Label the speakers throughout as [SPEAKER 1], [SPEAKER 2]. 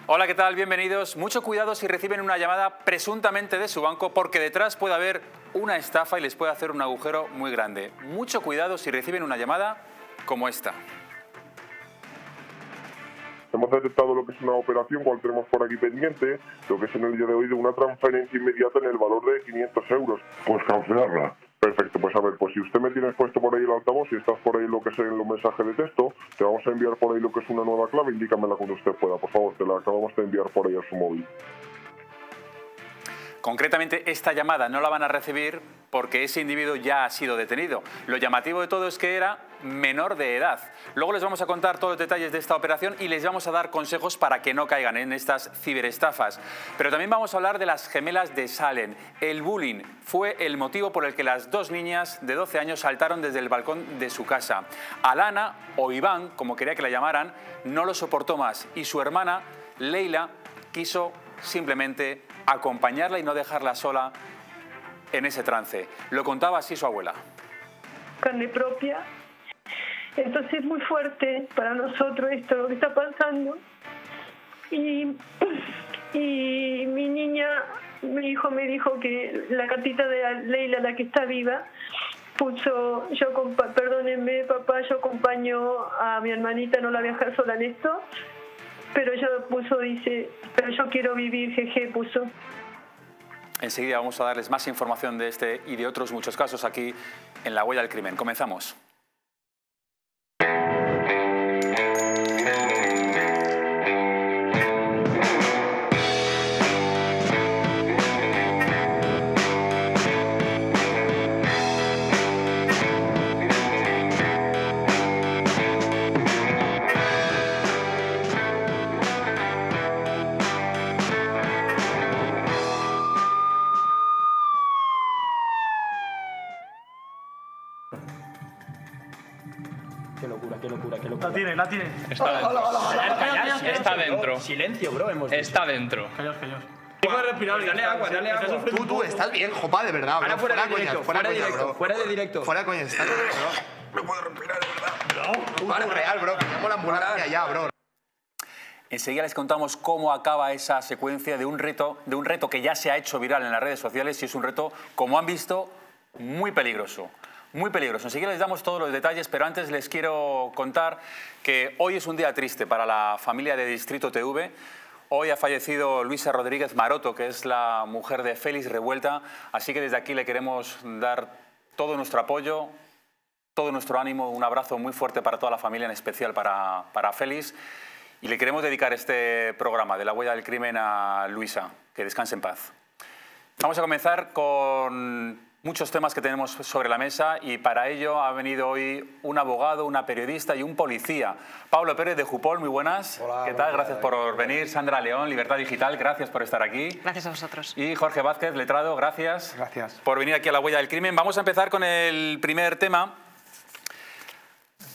[SPEAKER 1] Hola, ¿qué tal? Bienvenidos. Mucho cuidado si reciben una llamada presuntamente de su banco, porque detrás puede haber una estafa y les puede hacer un agujero muy grande. Mucho cuidado si reciben una llamada como esta.
[SPEAKER 2] Hemos detectado lo que es una operación, cual tenemos por aquí pendiente, lo que es en el día de hoy de una transferencia inmediata en el valor de 500 euros.
[SPEAKER 3] Pues cancelarla.
[SPEAKER 2] Perfecto, pues a ver, pues si usted me tienes puesto por ahí el altavoz, si estás por ahí lo que es en los mensajes de texto, te vamos a enviar por ahí lo que es una nueva clave, indícamela cuando usted pueda, por favor, te la acabamos de enviar por ahí a su móvil.
[SPEAKER 1] Concretamente, esta llamada no la van a recibir porque ese individuo ya ha sido detenido. Lo llamativo de todo es que era menor de edad. Luego les vamos a contar todos los detalles de esta operación y les vamos a dar consejos para que no caigan en estas ciberestafas. Pero también vamos a hablar de las gemelas de Salem. El bullying fue el motivo por el que las dos niñas de 12 años saltaron desde el balcón de su casa. Alana, o Iván, como quería que la llamaran, no lo soportó más y su hermana, Leila, quiso simplemente acompañarla y no dejarla sola en ese trance. Lo contaba así su abuela.
[SPEAKER 4] Carne propia. Entonces es muy fuerte para nosotros esto, lo que está pasando. Y mi niña, mi hijo me dijo que la gatita de Leila, la que está viva, puso, perdónenme papá, yo acompaño a mi hermanita, no la voy a dejar sola en esto. Pero ella puso, dice, pero yo quiero vivir, jeje, puso.
[SPEAKER 1] Enseguida vamos a darles más información de este y de otros muchos casos aquí en La Huella del Crimen. Comenzamos.
[SPEAKER 5] Qué locura, qué locura, qué locura.
[SPEAKER 6] La tiene.
[SPEAKER 5] Está dentro.
[SPEAKER 6] Está dentro.
[SPEAKER 5] Silencio, bro, hemos dicho.
[SPEAKER 6] Está dentro.
[SPEAKER 5] Callaos.
[SPEAKER 6] Puedes respirar, dale agua.
[SPEAKER 3] Tú, estás bien, jopa, de verdad, bro.
[SPEAKER 5] Ahora fuera de directo, fuera de directo.
[SPEAKER 3] Fuera coña, estás bien, bro. No puedo respirar, de verdad. No. Vale, real, bro, que llamo la ambulancia ya, bro.
[SPEAKER 1] Enseguida les contamos cómo acaba esa secuencia de un reto que ya se ha hecho viral en las redes sociales y es un reto, como han visto, muy peligroso. Muy peligroso. Enseguida les damos todos los detalles, pero antes les quiero contar que hoy es un día triste para la familia de Distrito TV. Hoy ha fallecido Luisa Rodríguez Maroto, que es la mujer de Félix Revuelta, así que desde aquí le queremos dar todo nuestro apoyo, todo nuestro ánimo, un abrazo muy fuerte para toda la familia, en especial para Félix, y le queremos dedicar este programa de La Huella del Crimen a Luisa, que descanse en paz. Vamos a comenzar con muchos temas que tenemos sobre la mesa y para ello ha venido hoy un abogado, una periodista y un policía. Pablo Pérez de Jupol, muy buenas.
[SPEAKER 7] Hola,
[SPEAKER 1] ¿qué tal? Gracias por venir. Sandra León, Libertad Digital, gracias por estar aquí.
[SPEAKER 8] Gracias a vosotros.
[SPEAKER 1] Y Jorge Vázquez, letrado, gracias.
[SPEAKER 7] Gracias.
[SPEAKER 1] Por venir aquí a La Huella del Crimen. Vamos a empezar con el primer tema.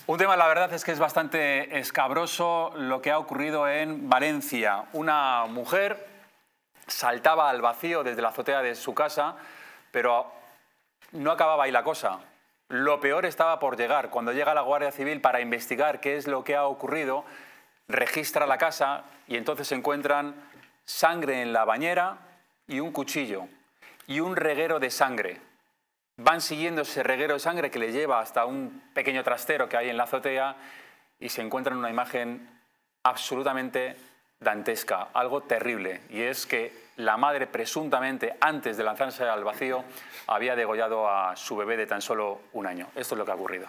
[SPEAKER 1] Un tema, la verdad, es que es bastante escabroso lo que ha ocurrido en Valencia. Una mujer saltaba al vacío desde la azotea de su casa, pero no acababa ahí la cosa. Lo peor estaba por llegar. Cuando llega la Guardia Civil para investigar qué es lo que ha ocurrido, registra la casa y entonces se encuentran sangre en la bañera y un cuchillo y un reguero de sangre. Van siguiendo ese reguero de sangre que le lleva hasta un pequeño trastero que hay en la azotea y se encuentran una imagen absolutamente dantesca, algo terrible, y es que la madre presuntamente, antes de lanzarse al vacío, había degollado a su bebé de tan solo un año. Esto es lo que ha ocurrido.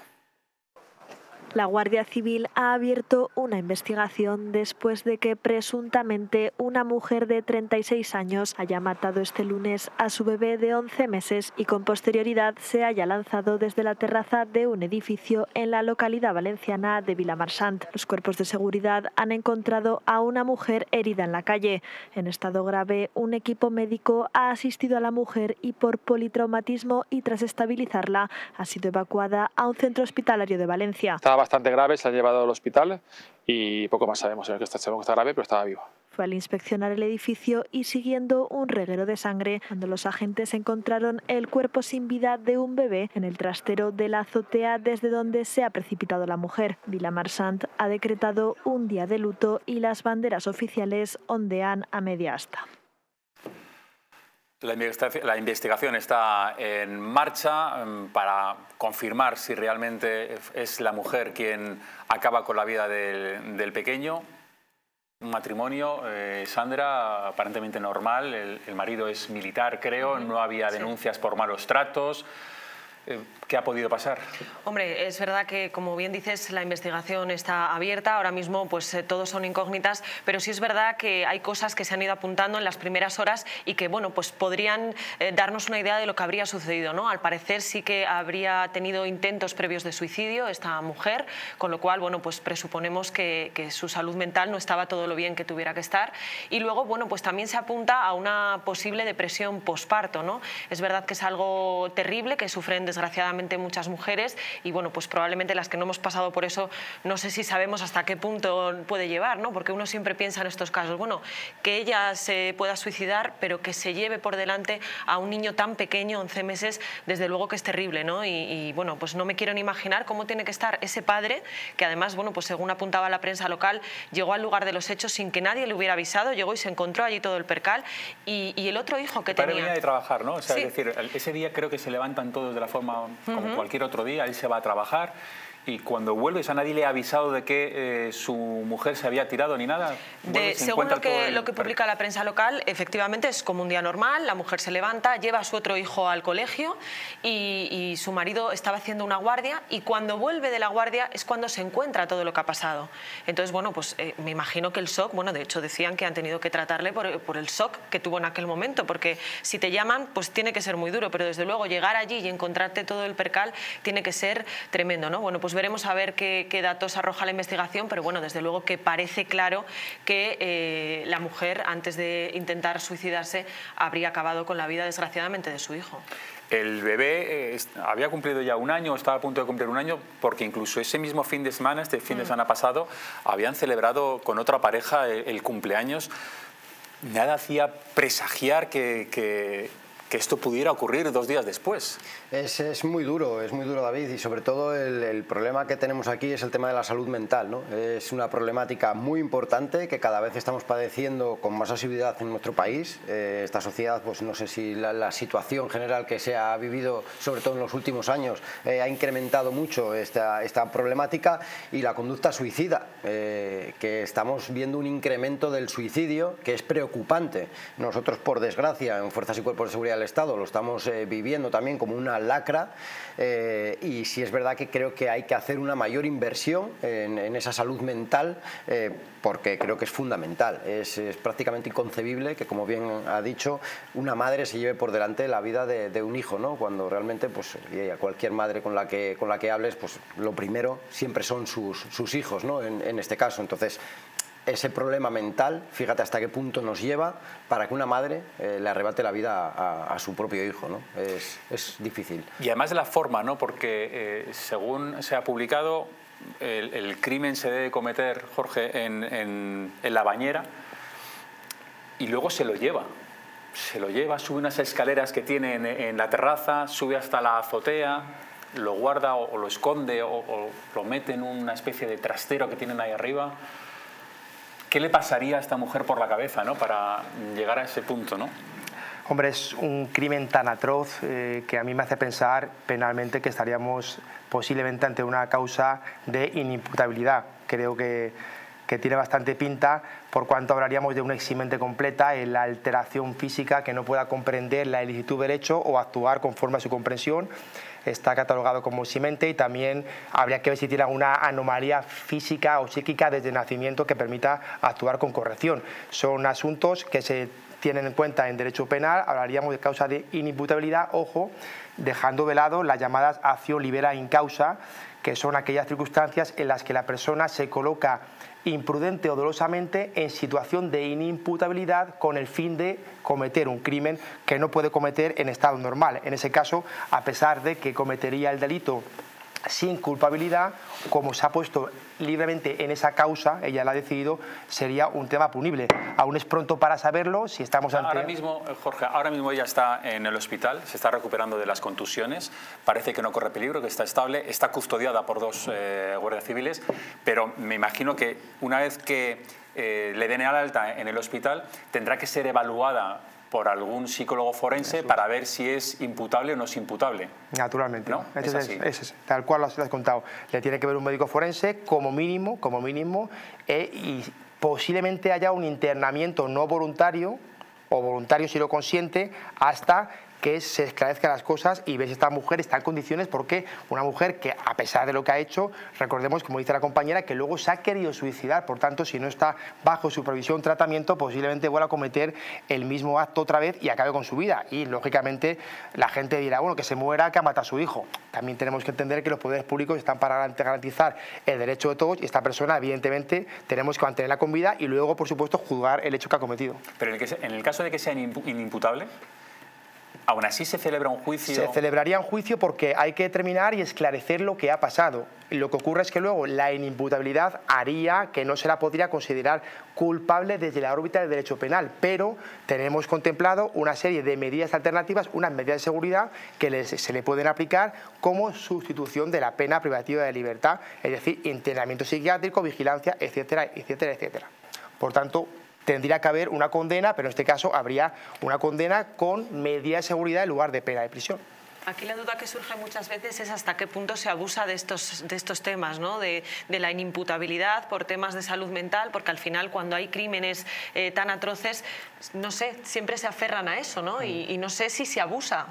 [SPEAKER 9] La Guardia Civil ha abierto una investigación después de que presuntamente una mujer de 36 años haya matado este lunes a su bebé de 11 meses y con posterioridad se haya lanzado desde la terraza de un edificio en la localidad valenciana de Vilamarchant. Los cuerpos de seguridad han encontrado a una mujer herida en la calle. En estado grave, un equipo médico ha asistido a la mujer y por politraumatismo y tras estabilizarla ha sido evacuada a un centro hospitalario de Valencia.
[SPEAKER 10] Estaba bastante grave, se la han llevado al hospital y poco más sabemos. Sabemos que está grave, pero estaba viva.
[SPEAKER 9] Fue al inspeccionar el edificio y siguiendo un reguero de sangre cuando los agentes encontraron el cuerpo sin vida de un bebé en el trastero de la azotea desde donde se ha precipitado la mujer. Vilamarchant ha decretado un día de luto y las banderas oficiales ondean a media asta.
[SPEAKER 1] La investigación está en marcha para confirmar si realmente es la mujer quien acaba con la vida del pequeño. Un matrimonio, Sandra, aparentemente normal. El marido es militar, creo, no había denuncias por malos tratos. ¿Qué ha podido pasar?
[SPEAKER 7] Hombre, es verdad que, como bien dices, la investigación está abierta. Ahora mismo pues todos son incógnitas, pero sí es verdad que hay cosas que se han ido apuntando en las primeras horas y que, bueno, pues podrían darnos una idea de lo que habría sucedido, ¿no? Al parecer sí que habría tenido intentos previos de suicidio esta mujer, con lo cual, bueno, pues presuponemos que su salud mental no estaba todo lo bien que tuviera que estar. Y luego, bueno, pues también se apunta a una posible depresión posparto, ¿no? Es verdad que es algo terrible que sufren desgraciadamente muchas mujeres y bueno, pues probablemente las que no hemos pasado por eso no sé si sabemos hasta qué punto puede llevar, ¿no? Porque uno siempre piensa en estos casos, bueno, que ella se pueda suicidar, pero que se lleve por delante a un niño tan pequeño, 11 meses, desde luego que es terrible, ¿no? Y bueno, pues no me quiero ni imaginar cómo tiene que estar ese padre, que además, bueno, pues según apuntaba la prensa local, llegó al lugar de los hechos sin que nadie le hubiera avisado, llegó y se encontró allí todo el percal y el otro hijo que tenía...
[SPEAKER 1] venía de trabajar, ¿no? O sea,
[SPEAKER 7] sí.
[SPEAKER 1] Es decir, ese día creo que se levantan todos de la forma como cualquier otro día, él se va a trabajar y cuando vuelves a nadie le ha avisado de que su mujer se había tirado ni nada.
[SPEAKER 7] Según lo que publica la prensa local, efectivamente es como un día normal, la mujer se levanta, lleva a su otro hijo al colegio y su marido estaba haciendo una guardia y cuando vuelve de la guardia es cuando se encuentra todo lo que ha pasado. Entonces, bueno, pues me imagino que el shock, bueno, de hecho decían que han tenido que tratarle por el shock que tuvo en aquel momento, porque si te llaman, pues tiene que ser muy duro, pero desde luego llegar allí y encontrarte todo el percal tiene que ser tremendo, ¿no? Bueno, pues veremos a ver qué datos arroja la investigación, pero bueno, desde luego que parece claro que la mujer, antes de intentar suicidarse, habría acabado con la vida, desgraciadamente, de su hijo.
[SPEAKER 1] El bebé había cumplido ya un año, estaba a punto de cumplir un año, porque incluso ese mismo fin de semana, este fin de semana pasado, habían celebrado con otra pareja el cumpleaños. Nada hacía presagiar que esto pudiera ocurrir 2 días después.
[SPEAKER 8] Es muy duro, David, y sobre todo el problema que tenemos aquí es el tema de la salud mental, ¿no? Es una problemática muy importante que cada vez estamos padeciendo con más asiduidad en nuestro país. Esta sociedad, pues no sé si la situación general que se ha vivido, sobre todo en los últimos años, ha incrementado mucho esta problemática y la conducta suicida, que estamos viendo un incremento del suicidio que es preocupante. Nosotros, por desgracia, en Fuerzas y Cuerpos de Seguridad del Estado lo estamos viviendo también como una lacra y sí es verdad que creo que hay que hacer una mayor inversión en esa salud mental porque creo que es fundamental. Es prácticamente inconcebible que, como bien ha dicho, una madre se lleve por delante la vida de un hijo, ¿no? Cuando realmente, pues, a cualquier madre con la que hables, pues lo primero siempre son sus hijos, ¿no? En este caso. Entonces, ese problema mental, fíjate hasta qué punto nos lleva para que una madre le arrebate la vida a su propio hijo, ¿no? Es difícil.
[SPEAKER 1] Y además de la forma, ¿no? Porque según se ha publicado, el crimen se debe cometer, Jorge, en la bañera y luego se lo lleva. Sube unas escaleras que tiene en la terraza, sube hasta la azotea, lo guarda o lo esconde o lo mete en una especie de trastero que tienen ahí arriba. ¿Qué le pasaría a esta mujer por la cabeza, ¿no? Para llegar a ese punto, ¿no?
[SPEAKER 10] Hombre, es un crimen tan atroz que a mí me hace pensar penalmente que estaríamos posiblemente ante una causa de inimputabilidad. Creo que tiene bastante pinta, por cuanto hablaríamos de una eximente completa en la alteración física que no pueda comprender la ilicitud del hecho o actuar conforme a su comprensión. Está catalogado como eximente y también habría que ver si tiene alguna anomalía física o psíquica desde el nacimiento que permita actuar con corrección. Son asuntos que se tienen en cuenta en derecho penal. Hablaríamos de causa de inimputabilidad, ojo, dejando de lado las llamadas acción libera in causa, que son aquellas circunstancias en las que la persona se coloca imprudente o dolosamente en situación de inimputabilidad con el fin de cometer un crimen que no puede cometer en estado normal. En ese caso, a pesar de que cometería el delito sin culpabilidad, como se ha puesto libremente en esa causa, ella la ha decidido, sería un tema punible. Aún es pronto para saberlo, si estamos ante...
[SPEAKER 1] Ahora mismo, Jorge, ahora mismo ella está en el hospital, se está recuperando de las contusiones, parece que no corre peligro, que está estable, está custodiada por 2 guardias civiles, pero me imagino que una vez que le den el alta en el hospital, tendrá que ser evaluada por algún psicólogo forense para ver si es imputable o no es imputable.
[SPEAKER 10] Naturalmente.
[SPEAKER 1] ¿No? Es así.
[SPEAKER 10] Es tal cual lo has contado. Le tiene que ver un médico forense como mínimo, y posiblemente haya un internamiento no voluntario, o voluntario si lo consiente, hasta que se esclarezcan las cosas y ver si esta mujer está en condiciones, porque una mujer que, a pesar de lo que ha hecho, recordemos, como dice la compañera, que luego se ha querido suicidar, por tanto, si no está bajo supervisión o tratamiento, posiblemente vuelva a cometer el mismo acto otra vez y acabe con su vida. Y, lógicamente, la gente dirá, bueno, que se muera, que ha matado a su hijo. También tenemos que entender que los poderes públicos están para garantizar el derecho de todos y esta persona, evidentemente, tenemos que mantenerla con vida y luego, por supuesto, juzgar el hecho que ha cometido.
[SPEAKER 1] Pero en el caso de que sea inimputable, ¿aún así se celebra un juicio?
[SPEAKER 10] Se celebraría un juicio porque hay que determinar y esclarecer lo que ha pasado. Lo que ocurre es que luego la inimputabilidad haría que no se la podría considerar culpable desde la órbita del derecho penal, pero tenemos contemplado una serie de medidas alternativas, unas medidas de seguridad que se le pueden aplicar como sustitución de la pena privativa de libertad, es decir, internamiento psiquiátrico, vigilancia, etcétera, etcétera, etcétera. Por tanto, tendría que haber una condena, pero en este caso habría una condena con medida de seguridad en lugar de pena de prisión.
[SPEAKER 7] Aquí la duda que surge muchas veces es hasta qué punto se abusa de estos temas, ¿no? de la inimputabilidad por temas de salud mental, porque al final cuando hay crímenes tan atroces, no sé, siempre se aferran a eso, ¿no? Y no sé si se abusa,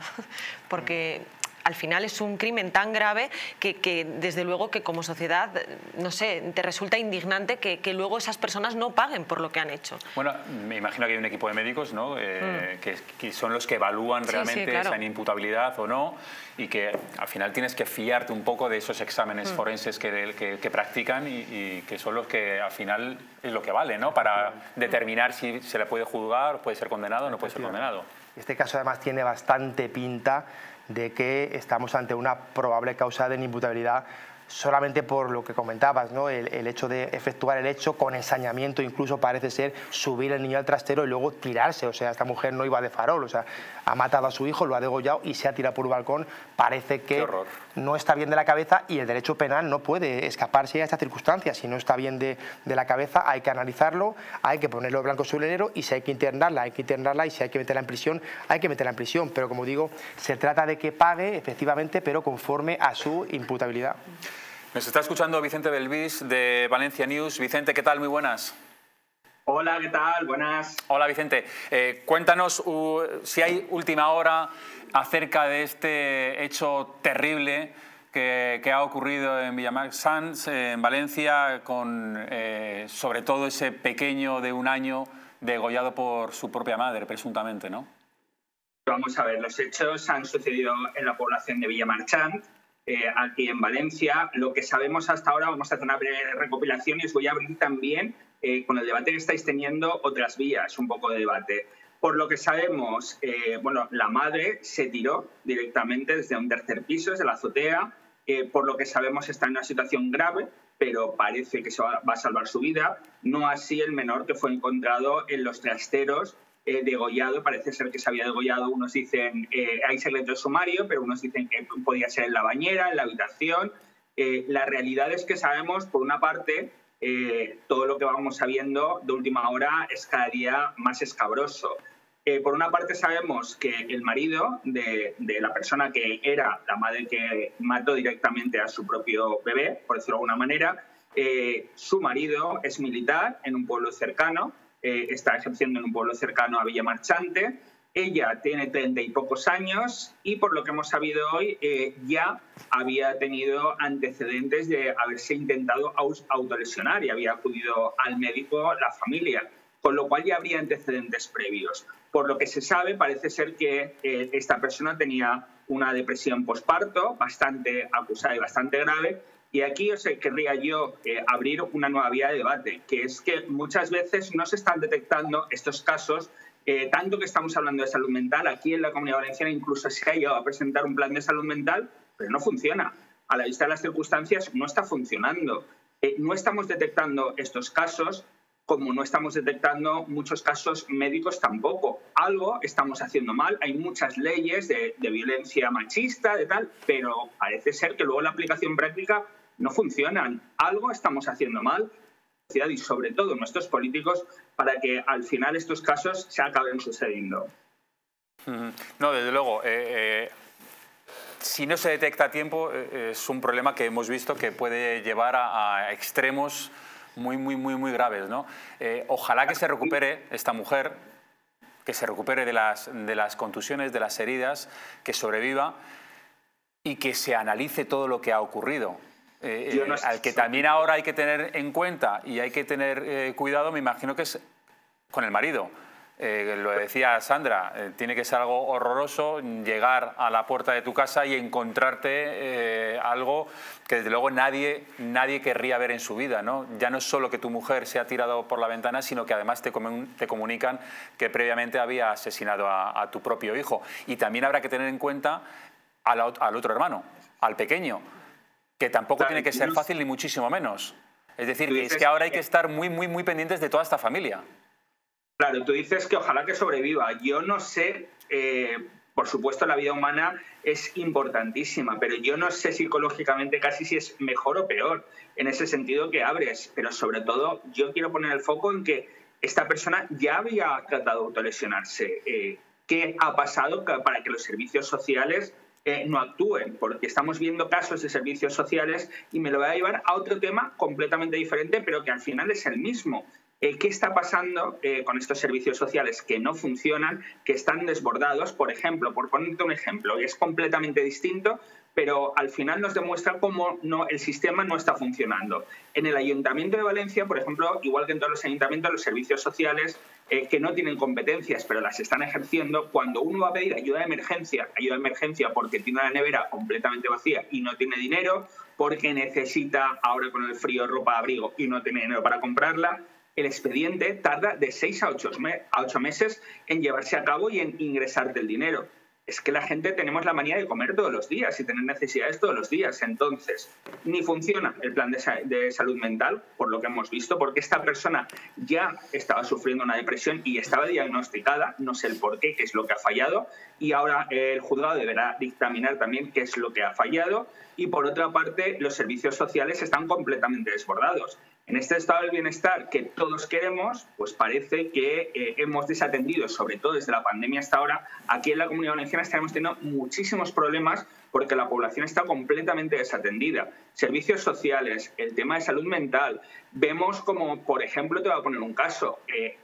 [SPEAKER 7] porque al final es un crimen tan grave que desde luego que como sociedad, no sé, te resulta indignante que luego esas personas no paguen por lo que han hecho.
[SPEAKER 1] Bueno, me imagino que hay un equipo de médicos, ¿no? Que son los que evalúan realmente
[SPEAKER 7] claro,
[SPEAKER 1] esa inimputabilidad o no, y que al final tienes que fiarte un poco de esos exámenes forenses que practican y que son los que al final es lo que vale, ¿no? Para determinar si se le puede juzgar, puede ser condenado o no puede ser condenado.
[SPEAKER 10] Este caso además tiene bastante pinta de que estamos ante una probable causa de inimputabilidad solamente por lo que comentabas, ¿no? El hecho de efectuar el hecho con ensañamiento, incluso parece ser subir el niño al trastero y luego tirarse. O sea, esta mujer no iba de farol, o sea, ha matado a su hijo, lo ha degollado y se ha tirado por un balcón. Parece que no está bien de la cabeza y el derecho penal no puede escaparse a estas circunstancias. Si no está bien de la cabeza, hay que analizarlo, hay que ponerlo blanco sobre negro y si hay que internarla, y si hay que meterla en prisión, hay que meterla en prisión. Pero como digo, se trata de que pague efectivamente, pero conforme a su imputabilidad.
[SPEAKER 1] Nos está escuchando Vicente Belvis de Valencia News. Vicente, ¿qué tal? Muy buenas.
[SPEAKER 11] Hola, ¿qué tal? Buenas.
[SPEAKER 1] Hola, Vicente. Cuéntanos si hay última hora acerca de este hecho terrible que ha ocurrido en Villamarchant, en Valencia, con sobre todo ese pequeño de 1 año degollado por su propia madre, presuntamente, ¿no?
[SPEAKER 11] Vamos a ver, los hechos han sucedido en la población de Villamarchant, aquí en Valencia. Lo que sabemos hasta ahora, vamos a hacer una breve recopilación y os voy a abrir también, con el debate que estáis teniendo, otras vías, un poco de debate. Por lo que sabemos, bueno, la madre se tiró directamente desde un 3er piso, desde la azotea. Por lo que sabemos está en una situación grave, pero parece que se va a salvar su vida. No así el menor que fue encontrado en los trasteros, degollado. Parece ser que se había degollado. Unos dicen hay secreto de sumario, pero unos dicen que podía ser en la bañera, en la habitación. La realidad es que sabemos, por una parte, todo lo que vamos sabiendo de última hora es cada día más escabroso. Por una parte sabemos que el marido de la persona que era la madre que mató directamente a su propio bebé, por decirlo de alguna manera, su marido es militar en un pueblo cercano, está ejerciendo en un pueblo cercano a Villamarchante. Ella tiene 30 y pocos años y, por lo que hemos sabido hoy, ya había tenido antecedentes de haberse intentado autolesionar y había acudido al médico la familia, con lo cual ya habría antecedentes previos. Por lo que se sabe, parece ser que esta persona tenía una depresión posparto bastante acusada y bastante grave. Y aquí querría yo abrir una nueva vía de debate, que es que muchas veces no se están detectando estos casos, tanto que estamos hablando de salud mental. Aquí en la Comunidad Valenciana incluso se ha llegado a presentar un plan de salud mental, pero no funciona. a la vista de las circunstancias, no está funcionando. No estamos detectando estos casos, como no estamos detectando muchos casos médicos tampoco. Algo estamos haciendo mal, hay muchas leyes de violencia machista, de tal, pero parece ser que luego la aplicación práctica no funcionan. Algo estamos haciendo mal, y sobre todo nuestros políticos, para que al final estos casos se acaben sucediendo.
[SPEAKER 1] No, desde luego. Si no se detecta a tiempo, es un problema que hemos visto que puede llevar a extremos muy graves, ¿no? Ojalá que se recupere esta mujer, que se recupere de las contusiones, de las heridas, que sobreviva y que se analice todo lo que ha ocurrido. Al que también ahora hay que tener en cuenta y hay que tener cuidado, me imagino que es con el marido. Lo decía Sandra, tiene que ser algo horroroso llegar a la puerta de tu casa y encontrarte algo que desde luego nadie querría ver en su vida, ¿no? Ya no es solo que tu mujer se ha tirado por la ventana, sino que además te comunican que previamente había asesinado a tu propio hijo. Y también habrá que tener en cuenta al otro hermano, al pequeño, que tampoco tiene que ser fácil ni muchísimo menos. Es decir, que es que ahora hay que estar muy pendientes de toda esta familia.
[SPEAKER 11] Claro, tú dices que ojalá que sobreviva. Yo no sé, por supuesto la vida humana es importantísima, pero yo no sé psicológicamente casi si es mejor o peor en ese sentido que abres. Pero sobre todo yo quiero poner el foco en que esta persona ya había tratado de autolesionarse. ¿Qué ha pasado para que los servicios sociales no actúen? Porque estamos viendo casos de servicios sociales y me lo voy a llevar a otro tema completamente diferente, pero que al final es el mismo. ¿Qué está pasando con estos servicios sociales que no funcionan, que están desbordados? Por ejemplo, por ponerte un ejemplo, es completamente distinto, pero al final nos demuestra cómo el sistema no está funcionando. En el Ayuntamiento de Valencia, por ejemplo, igual que en todos los ayuntamientos, los servicios sociales que no tienen competencias, pero las están ejerciendo, cuando uno va a pedir ayuda de emergencia porque tiene una nevera completamente vacía y no tiene dinero, porque necesita ahora con el frío ropa de abrigo y no tiene dinero para comprarla, el expediente tarda de 6 a 8 meses en llevarse a cabo y en ingresarte el dinero. Es que la gente tenemos la manía de comer todos los días y tener necesidades todos los días. Entonces, ni funciona el plan de salud mental, por lo que hemos visto, porque esta persona ya estaba sufriendo una depresión y estaba diagnosticada, no sé el por qué, qué es lo que ha fallado, y ahora el juzgado deberá dictaminar también qué es lo que ha fallado. Y por otra parte, los servicios sociales están completamente desbordados. En este estado del bienestar que todos queremos, pues parece que hemos desatendido, sobre todo desde la pandemia hasta ahora. Aquí en la Comunidad Valenciana estamos teniendo muchísimos problemas porque la población está completamente desatendida. Servicios sociales, el tema de salud mental. Vemos como, por ejemplo, te voy a poner un caso,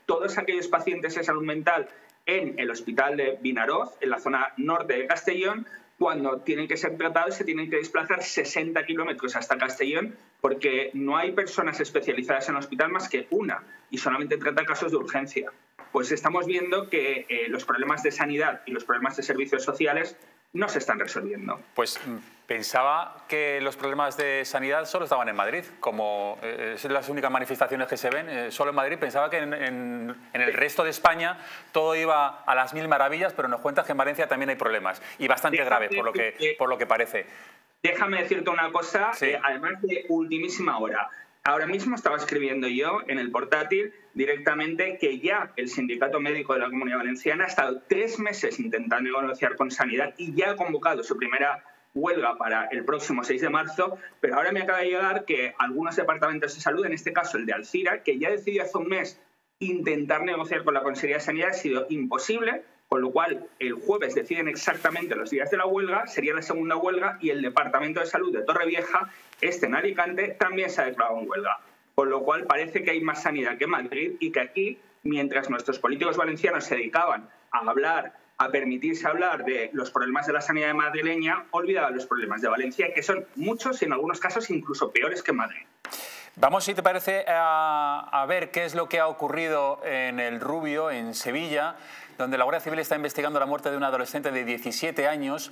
[SPEAKER 11] todos aquellos pacientes de salud mental en el hospital de Vinaroz, en la zona norte de Castellón, cuando tienen que ser tratados se tienen que desplazar 60 kilómetros hasta Castellón porque no hay personas especializadas en el hospital más que una y solamente trata casos de urgencia. Pues estamos viendo que los problemas de sanidad y los problemas de servicios sociales no se están resolviendo.
[SPEAKER 1] Pues pensaba que los problemas de sanidad solo estaban en Madrid, como son las únicas manifestaciones que se ven, solo en Madrid. Pensaba que en el resto de España todo iba a las mil maravillas, pero nos cuentas que en Valencia también hay problemas, y bastante graves, por lo que parece.
[SPEAKER 11] Déjame decirte una cosa,
[SPEAKER 1] sí.
[SPEAKER 11] Además de ultimísima hora. Ahora mismo estaba escribiendo yo en el portátil directamente que ya el Sindicato Médico de la Comunidad Valenciana ha estado 3 meses intentando negociar con Sanidad y ya ha convocado su primera huelga para el próximo 6 de marzo, pero ahora me acaba de llegar que algunos departamentos de salud, en este caso el de Alcira, que ya decidió hace un mes intentar negociar con la Consejería de Sanidad, ha sido imposible, con lo cual el jueves deciden exactamente los días de la huelga, sería la segunda huelga, y el Departamento de Salud de Torrevieja, en Alicante, también se ha declarado en huelga. Con lo cual parece que hay más sanidad que en Madrid y que aquí, mientras nuestros políticos valencianos se dedicaban a hablar, a permitirse hablar de los problemas de la sanidad madrileña, olvidaban los problemas de Valencia, que son muchos y en algunos casos incluso peores que en Madrid.
[SPEAKER 1] Vamos, si te parece, a ver qué es lo que ha ocurrido en El Rubio, en Sevilla, donde la Guardia Civil está investigando la muerte de un adolescente de 17 años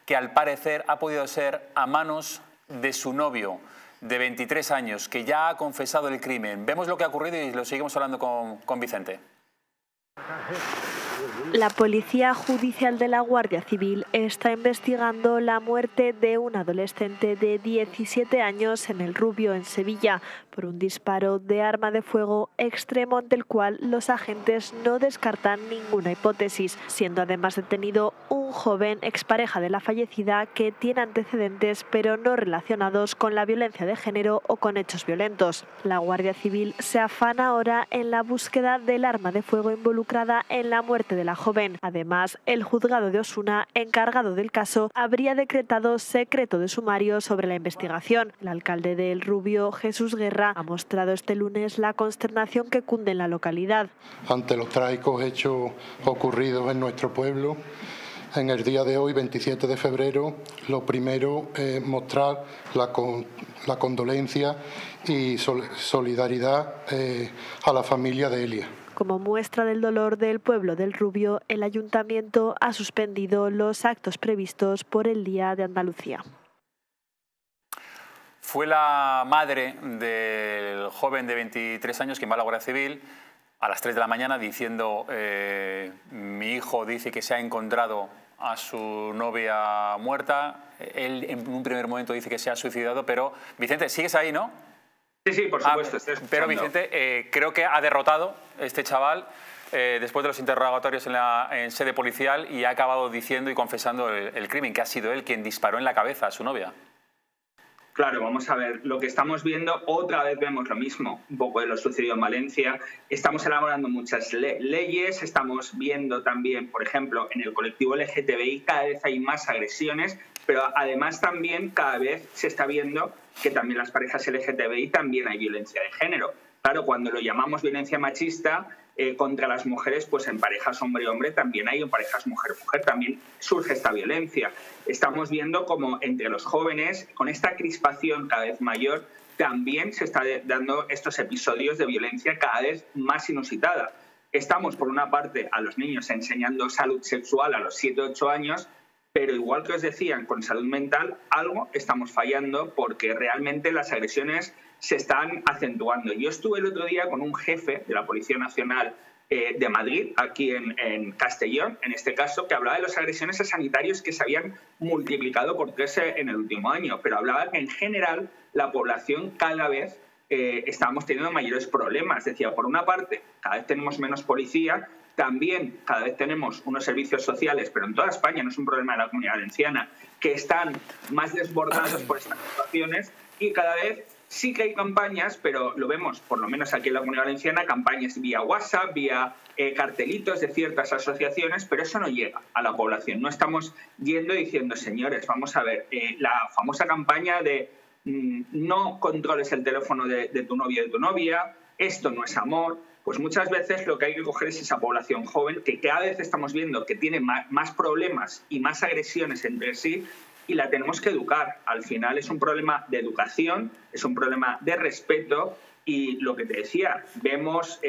[SPEAKER 1] que al parecer ha podido ser a manos de su novio de 23 años, que ya ha confesado el crimen. Vemos lo que ha ocurrido y lo seguimos hablando con Vicente.
[SPEAKER 9] La Policía Judicial de la Guardia Civil está investigando la muerte de un adolescente de 17 años en El Rubio, en Sevilla, por un disparo de arma de fuego extremo ante el cual los agentes no descartan ninguna hipótesis, siendo además detenido un joven expareja de la fallecida que tiene antecedentes pero no relacionados con la violencia de género o con hechos violentos. La Guardia Civil se afana ahora en la búsqueda del arma de fuego involucrada en la muerte de la joven. Además, el juzgado de Osuna, encargado del caso, habría decretado secreto de sumario sobre la investigación. El alcalde de El Rubio, Jesús Guerra, ha mostrado este lunes la consternación que cunde en la localidad.
[SPEAKER 12] Ante los trágicos hechos ocurridos en nuestro pueblo, en el día de hoy, 27 de febrero, lo primero es mostrar la condolencia y solidaridad a la familia de Elia.
[SPEAKER 9] Como muestra del dolor del pueblo del Rubio, el ayuntamiento ha suspendido los actos previstos por el Día de Andalucía.
[SPEAKER 1] Fue la madre del joven de 23 años quien va a la Guardia Civil a las 3 de la mañana diciendo mi hijo dice que se ha encontrado a su novia muerta. Él en un primer momento dice que se ha suicidado, pero Vicente, ¿sigues ahí, no?
[SPEAKER 11] Sí, por supuesto.
[SPEAKER 1] Pero Vicente, creo que ha derrotado este chaval después de los interrogatorios en sede policial y ha acabado diciendo y confesando el crimen, que ha sido él quien disparó en la cabeza a su novia.
[SPEAKER 11] Claro, vamos a ver, lo que estamos viendo, otra vez vemos lo mismo, un poco de lo sucedido en Valencia. Estamos elaborando muchas leyes, estamos viendo también, por ejemplo, en el colectivo LGTBI cada vez hay más agresiones, pero además también cada vez se está viendo que también las parejas LGTBI también hay violencia de género. Claro, cuando lo llamamos violencia machista contra las mujeres, pues en parejas hombre-hombre también hay, en parejas mujer-mujer también surge esta violencia. Estamos viendo como entre los jóvenes, con esta crispación cada vez mayor, también se está dando estos episodios de violencia cada vez más inusitada. Estamos, por una parte, a los niños enseñando salud sexual a los 7-8 años, pero igual que os decían, con salud mental, algo estamos fallando porque realmente las agresiones se están acentuando. Yo estuve el otro día con un jefe de la Policía Nacional de Madrid, aquí en Castellón, en este caso, que hablaba de las agresiones a sanitarios que se habían multiplicado por 3 en el último año, pero hablaba que en general la población cada vez estábamos teniendo mayores problemas. Decía, por una parte, cada vez tenemos menos policía, también cada vez tenemos unos servicios sociales, pero en toda España, no es un problema de la Comunidad Valenciana, que están más desbordados por estas situaciones y cada vez sí que hay campañas, pero lo vemos, por lo menos aquí en la Comunidad Valenciana, campañas vía WhatsApp, vía cartelitos de ciertas asociaciones, pero eso no llega a la población. No estamos yendo y diciendo, señores, vamos a ver, la famosa campaña de no controles el teléfono de tu novio o de tu novia, esto no es amor. Pues muchas veces lo que hay que coger es esa población joven que cada vez estamos viendo que tiene más problemas y más agresiones entre sí y la tenemos que educar. Al final es un problema de educación, es un problema de respeto y lo que te decía, vemos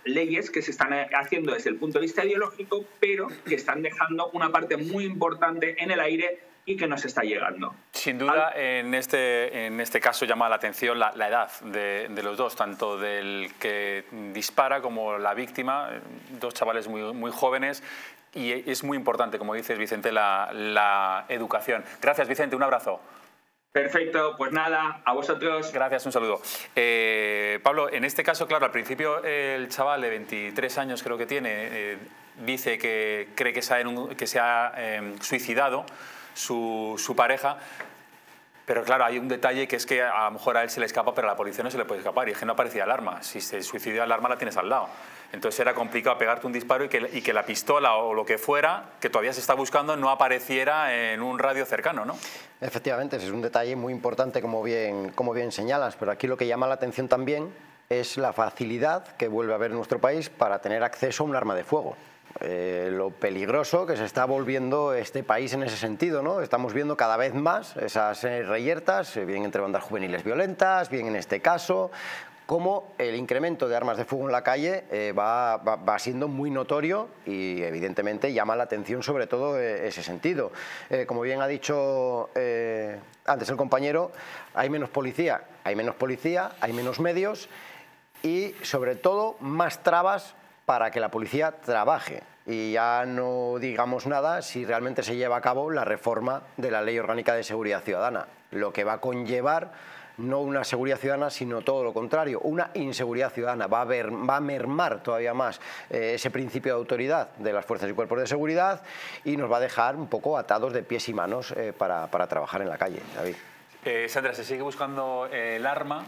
[SPEAKER 11] leyes que se están haciendo desde el punto de vista ideológico, pero que están dejando una parte muy importante en el aire y que nos está llegando.
[SPEAKER 1] Sin duda, en este caso llama la atención la edad de los dos, tanto del que dispara como la víctima, dos chavales muy jóvenes, y es muy importante, como dices, Vicente, la educación. Gracias, Vicente, un abrazo.
[SPEAKER 11] Perfecto, pues nada, a vosotros.
[SPEAKER 1] Gracias, un saludo. Pablo, en este caso, claro, al principio el chaval de 23 años creo que tiene, dice que cree que se ha suicidado su pareja, pero claro, hay un detalle que es que a lo mejor a él se le escapa, pero a la policía no se le puede escapar, y es que no aparecía el arma. Si se suicida el arma la tienes al lado. Entonces era complicado pegarte un disparo y que la pistola o lo que fuera, que todavía se está buscando, no apareciera en un radio cercano, ¿no?
[SPEAKER 8] Efectivamente, ese es un detalle muy importante, como bien señalas, pero aquí lo que llama la atención también es la facilidad que vuelve a haber en nuestro país para tener acceso a un arma de fuego. Lo peligroso que se está volviendo este país en ese sentido, ¿no? Estamos viendo cada vez más esas reyertas, bien entre bandas juveniles violentas, bien en este caso, cómo el incremento de armas de fuego en la calle va siendo muy notorio y evidentemente llama la atención sobre todo ese sentido. Como bien ha dicho antes el compañero, hay menos policía, hay menos medios y sobre todo más trabas para que la policía trabaje. Y ya no digamos nada si realmente se lleva a cabo la reforma de la Ley Orgánica de Seguridad Ciudadana, lo que va a conllevar no una seguridad ciudadana, sino todo lo contrario, una inseguridad ciudadana. Va a mermar todavía más ese principio de autoridad de las fuerzas y cuerpos de seguridad y nos va a dejar un poco atados de pies y manos para trabajar en la calle, David.
[SPEAKER 1] Sandra, se sigue buscando el arma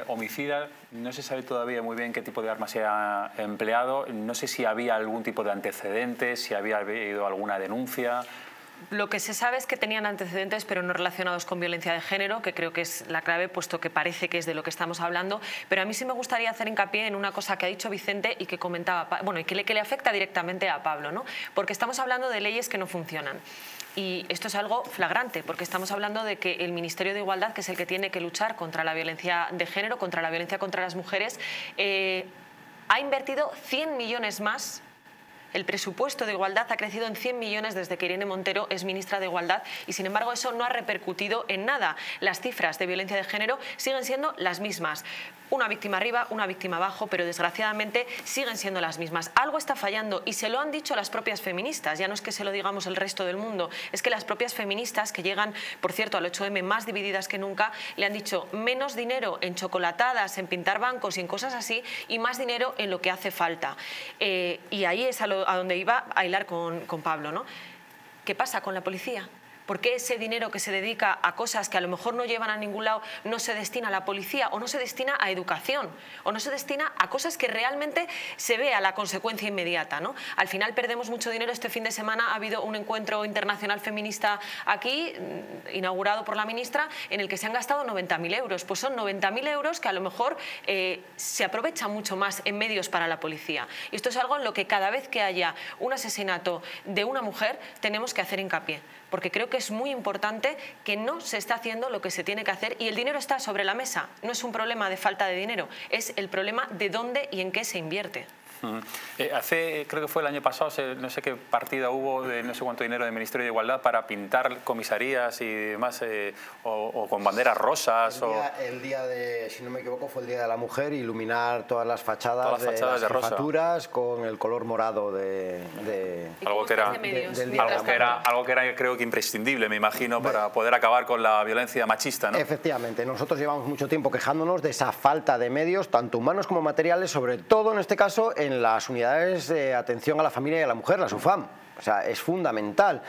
[SPEAKER 1] homicida. No se sabe todavía muy bien qué tipo de arma se ha empleado. No sé si había algún tipo de antecedentes, si había habido alguna denuncia.
[SPEAKER 7] Lo que se sabe es que tenían antecedentes, pero no relacionados con violencia de género, que creo que es la clave, puesto que parece que es de lo que estamos hablando. Pero a mí sí me gustaría hacer hincapié en una cosa que ha dicho Vicente y que comentaba, bueno, y que le afecta directamente a Pablo, ¿no? Porque estamos hablando de leyes que no funcionan. Y esto es algo flagrante, porque estamos hablando de que el Ministerio de Igualdad, que es el que tiene que luchar contra la violencia de género, contra la violencia contra las mujeres, ha invertido 100 millones más. El presupuesto de igualdad ha crecido en 100 millones desde que Irene Montero es ministra de Igualdad y, sin embargo, eso no ha repercutido en nada. Las cifras de violencia de género siguen siendo las mismas. Una víctima arriba, una víctima abajo, pero desgraciadamente siguen siendo las mismas. Algo está fallando y se lo han dicho las propias feministas. Ya no es que se lo digamos el resto del mundo, es que las propias feministas, que llegan, por cierto, al 8M más divididas que nunca, le han dicho menos dinero en chocolatadas, en pintar bancos y en cosas así, y más dinero en lo que hace falta. Y ahí es a donde iba a hilar con Pablo, ¿no? ¿Qué pasa con la policía? ¿Por qué ese dinero que se dedica a cosas que a lo mejor no llevan a ningún lado no se destina a la policía, o no se destina a educación, o no se destina a cosas que realmente se vea la consecuencia inmediata, ¿no? Al final perdemos mucho dinero. Este fin de semana ha habido un encuentro internacional feminista aquí, inaugurado por la ministra, en el que se han gastado 90.000 euros. Pues son 90.000 euros que a lo mejor se aprovechan mucho más en medios para la policía. Y esto es algo en lo que cada vez que haya un asesinato de una mujer tenemos que hacer hincapié, porque creo que es muy importante que no se está haciendo lo que se tiene que hacer y el dinero está sobre la mesa. No es un problema de falta de dinero, es el problema de dónde y en qué se invierte.
[SPEAKER 1] Creo que fue el año pasado, no sé qué partida hubo de no sé cuánto dinero del Ministerio de Igualdad para pintar comisarías y demás, o con banderas rosas.
[SPEAKER 8] El día de, si no me equivoco, fue el Día de la Mujer, iluminar todas las fachadas de las jefaturas con el color morado
[SPEAKER 1] algo que era creo que imprescindible, me imagino, para poder acabar con la violencia machista, ¿no?
[SPEAKER 8] Efectivamente, nosotros llevamos mucho tiempo quejándonos de esa falta de medios, tanto humanos como materiales, sobre todo en este caso en las unidades de atención a la familia y a la mujer, las UFAM. O sea, es fundamental.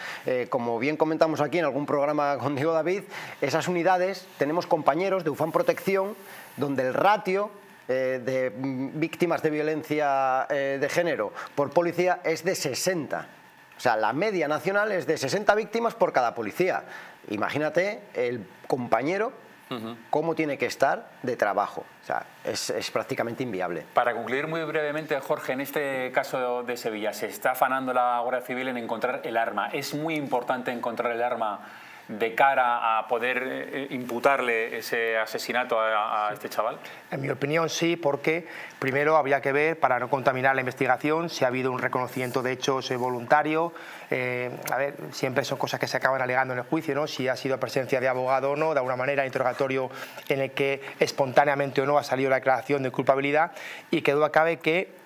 [SPEAKER 8] Como bien comentamos aquí en algún programa con Diego David, esas unidades, tenemos compañeros de UFAM Protección, donde el ratio de víctimas de violencia de género por policía es de 60. O sea, la media nacional es de 60 víctimas por cada policía. Imagínate el compañero cómo tiene que estar de trabajo. O sea, es prácticamente inviable.
[SPEAKER 1] Para concluir muy brevemente, Jorge, en este caso de Sevilla, se está afanando la Guardia Civil en encontrar el arma. Es muy importante encontrar el arma de cara a poder imputarle ese asesinato a este chaval.
[SPEAKER 10] En mi opinión sí, porque primero habría que ver, para no contaminar la investigación, si ha habido un reconocimiento de hechos voluntario. A ver, siempre son cosas que se acaban alegando en el juicio, ¿no? Si ha sido presencia de abogado o no, de alguna manera, interrogatorio en el que espontáneamente o no ha salido la declaración de culpabilidad, y que duda cabe que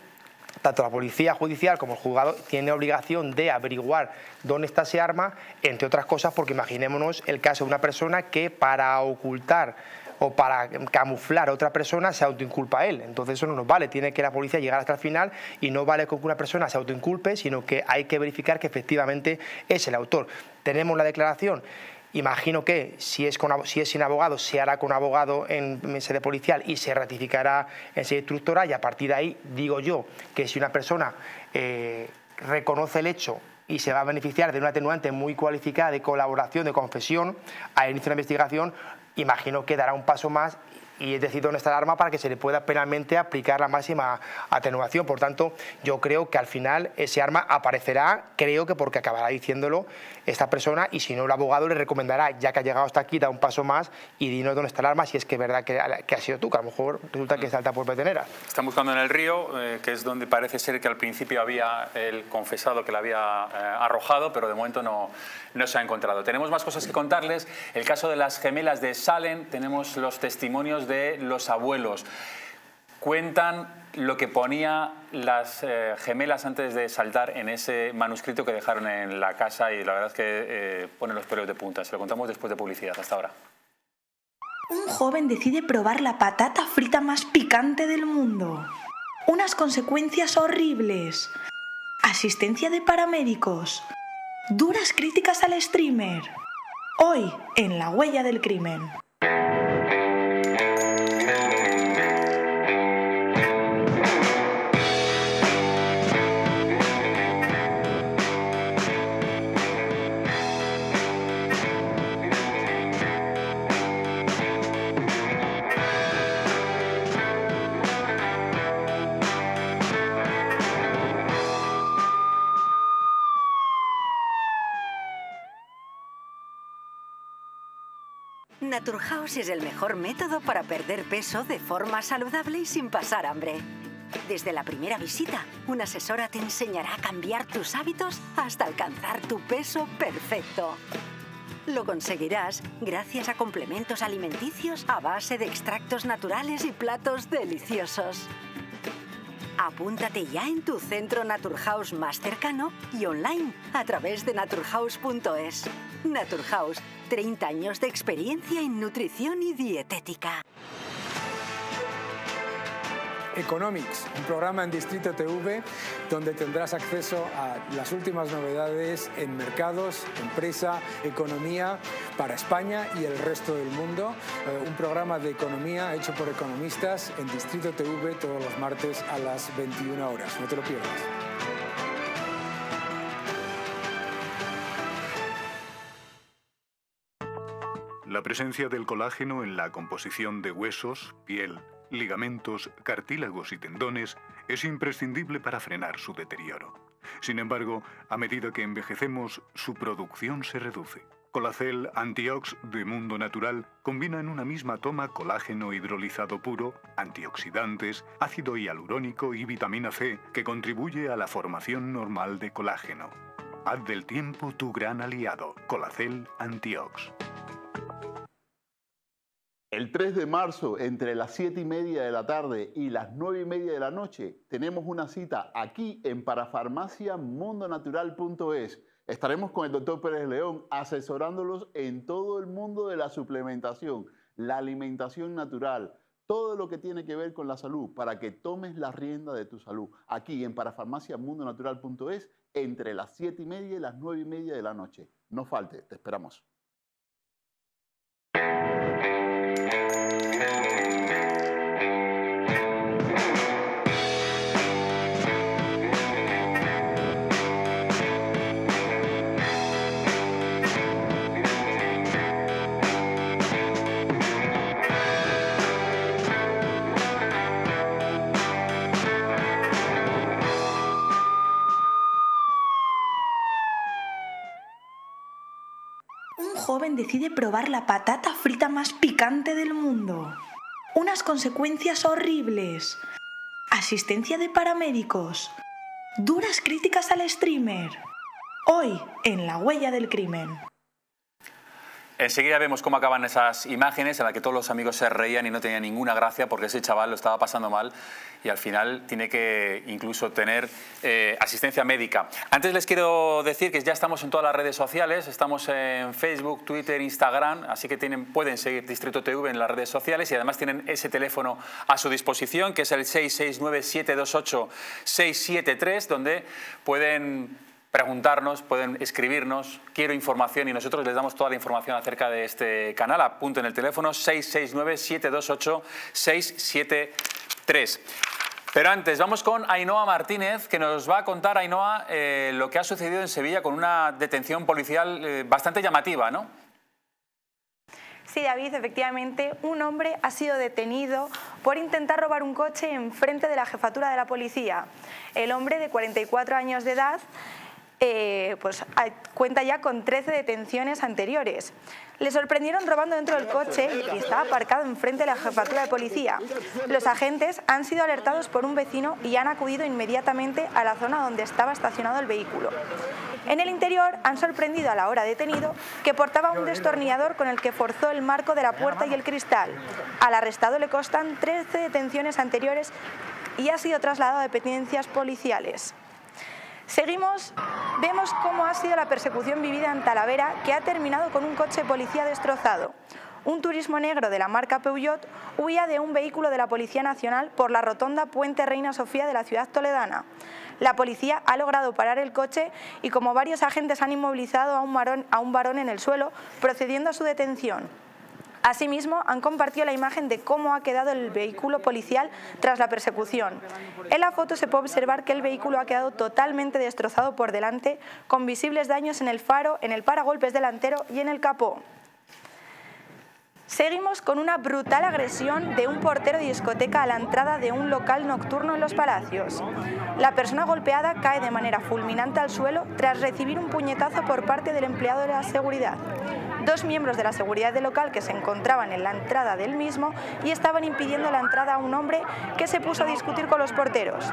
[SPEAKER 10] tanto la policía judicial como el juzgado tiene obligación de averiguar dónde está ese arma, entre otras cosas porque imaginémonos el caso de una persona que para ocultar o para camuflar a otra persona se autoinculpa a él. Entonces eso no nos vale, tiene que la policía llegar hasta el final y no vale con que una persona se autoinculpe, sino que hay que verificar que efectivamente es el autor. Tenemos la declaración. Imagino que si es sin abogado, se hará con abogado en sede policial y se ratificará en sede instructora, y a partir de ahí digo yo que si una persona reconoce el hecho y se va a beneficiar de una atenuante muy cualificada de colaboración, de confesión, al inicio de la investigación, imagino que dará un paso más, y es decir, dónde está el arma para que se le pueda penalmente aplicar la máxima atenuación. Por tanto, yo creo que al final ese arma aparecerá, creo que porque acabará diciéndolo esta persona, y si no, el abogado le recomendará, ya que ha llegado hasta aquí, da un paso más y dinos dónde está el arma, si es que es verdad que has sido tú, que a lo mejor resulta que salta por petenera.
[SPEAKER 1] Están buscando en el río, que es donde parece ser que al principio había el confesado que la había arrojado, pero de momento no se ha encontrado. Tenemos más cosas que contarles. El caso de las gemelas de Salem, tenemos los testimonios de los abuelos. cuentan lo que ponía las gemelas antes de saltar en ese manuscrito que dejaron en la casa, y la verdad es que pone los pelos de punta. Se lo contamos después de publicidad. Hasta ahora.
[SPEAKER 13] Un joven decide probar la patata frita más picante del mundo. Unas consecuencias horribles. Asistencia de paramédicos. Duras críticas al streamer. Hoy, en La Huella del Crimen.
[SPEAKER 14] Naturhaus es el mejor método para perder peso de forma saludable y sin pasar hambre. Desde la primera visita, una asesora te enseñará a cambiar tus hábitos hasta alcanzar tu peso perfecto. Lo conseguirás gracias a complementos alimenticios a base de extractos naturales y platos deliciosos. Apúntate ya en tu centro Naturhaus más cercano y online a través de naturhaus.es. Naturhaus, 30 años de experiencia en nutrición y dietética.
[SPEAKER 15] Economics, un programa en Distrito TV donde tendrás acceso a las últimas novedades en mercados, empresa, economía para España y el resto del mundo. Un programa de economía hecho por economistas en Distrito TV todos los martes a las 21 horas. No te lo pierdas.
[SPEAKER 16] La presencia del colágeno en la composición de huesos, piel, ligamentos, cartílagos y tendones es imprescindible para frenar su deterioro. Sin embargo, a medida que envejecemos, su producción se reduce. Colacel Antiox de Mundo Natural combina en una misma toma colágeno hidrolizado puro, antioxidantes, ácido hialurónico y vitamina C, que contribuye a la formación normal de colágeno. Haz del tiempo tu gran aliado. Colacel Antiox.
[SPEAKER 17] El 3 de marzo, entre las 7:30 de la tarde y las 9:30 de la noche, tenemos una cita aquí en parafarmaciamundonatural.es. Estaremos con el Dr. Pérez León asesorándolos en todo el mundo de la suplementación, la alimentación natural, todo lo que tiene que ver con la salud, para que tomes la rienda de tu salud. Aquí en parafarmaciamundonatural.es, entre las 7:30 y las 9:30 de la noche. No falte, te esperamos.
[SPEAKER 13] Un joven decide probar la patata frita más picante del mundo. Unas consecuencias horribles. Asistencia de paramédicos. Duras críticas al streamer. Hoy, en La Huella del Crimen.
[SPEAKER 1] Enseguida vemos cómo acaban esas imágenes en las que todos los amigos se reían y no tenían ninguna gracia porque ese chaval lo estaba pasando mal y al final tiene que incluso tener asistencia médica. Antes les quiero decir que ya estamos en todas las redes sociales, estamos en Facebook, Twitter, Instagram, así que pueden seguir Distrito TV en las redes sociales y además tienen ese teléfono a su disposición que es el 669-728-673, donde pueden preguntarnos, pueden escribirnos, quiero información y nosotros les damos toda la información acerca de este canal. Apunten el teléfono 669-728-673. Pero antes vamos con Ainhoa Martínez, que nos va a contar, Ainhoa, lo que ha sucedido en Sevilla con una detención policial bastante llamativa, ¿no?
[SPEAKER 18] Sí, David, efectivamente, un hombre ha sido detenido por intentar robar un coche en frente de la jefatura de la policía. El hombre, de 44 años de edad, cuenta ya con 13 detenciones anteriores. Le sorprendieron robando dentro del coche que estaba aparcado enfrente de la jefatura de policía. Los agentes han sido alertados por un vecino y han acudido inmediatamente a la zona donde estaba estacionado el vehículo. En el interior han sorprendido al ahora detenido que portaba un destornillador con el que forzó el marco de la puerta y el cristal. Al arrestado le constan 13 detenciones anteriores y ha sido trasladado a dependencias policiales. Seguimos, vemos cómo ha sido la persecución vivida en Talavera, que ha terminado con un coche de policía destrozado. Un turismo negro de la marca Peugeot huía de un vehículo de la Policía Nacional por la rotonda Puente Reina Sofía de la ciudad toledana. La policía ha logrado parar el coche y como varios agentes han inmovilizado a un varón en el suelo, procediendo a su detención. Asimismo, han compartido la imagen de cómo ha quedado el vehículo policial tras la persecución. En la foto se puede observar que el vehículo ha quedado totalmente destrozado por delante, con visibles daños en el faro, en el paragolpes delantero y en el capó. Seguimos con una brutal agresión de un portero de discoteca a la entrada de un local nocturno en Los Palacios. La persona golpeada cae de manera fulminante al suelo tras recibir un puñetazo por parte del empleado de la seguridad. Dos miembros de la seguridad del local que se encontraban en la entrada del mismo y estaban impidiendo la entrada a un hombre que se puso a discutir con los porteros.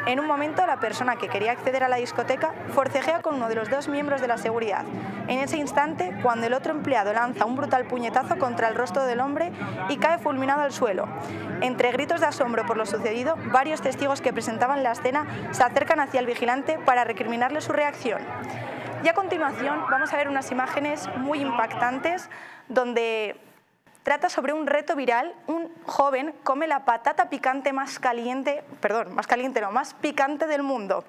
[SPEAKER 18] En un momento, la persona que quería acceder a la discoteca forcejea con uno de los dos miembros de la seguridad. En ese instante, cuando el otro empleado lanza un brutal puñetazo contra el rostro del hombre y cae fulminado al suelo. Entre gritos de asombro por lo sucedido, varios testigos que presentaban la escena se acercan hacia el vigilante para recriminarle su reacción. Y a continuación vamos a ver unas imágenes muy impactantes donde trata sobre un reto viral. Un joven come la patata picante más picante del mundo.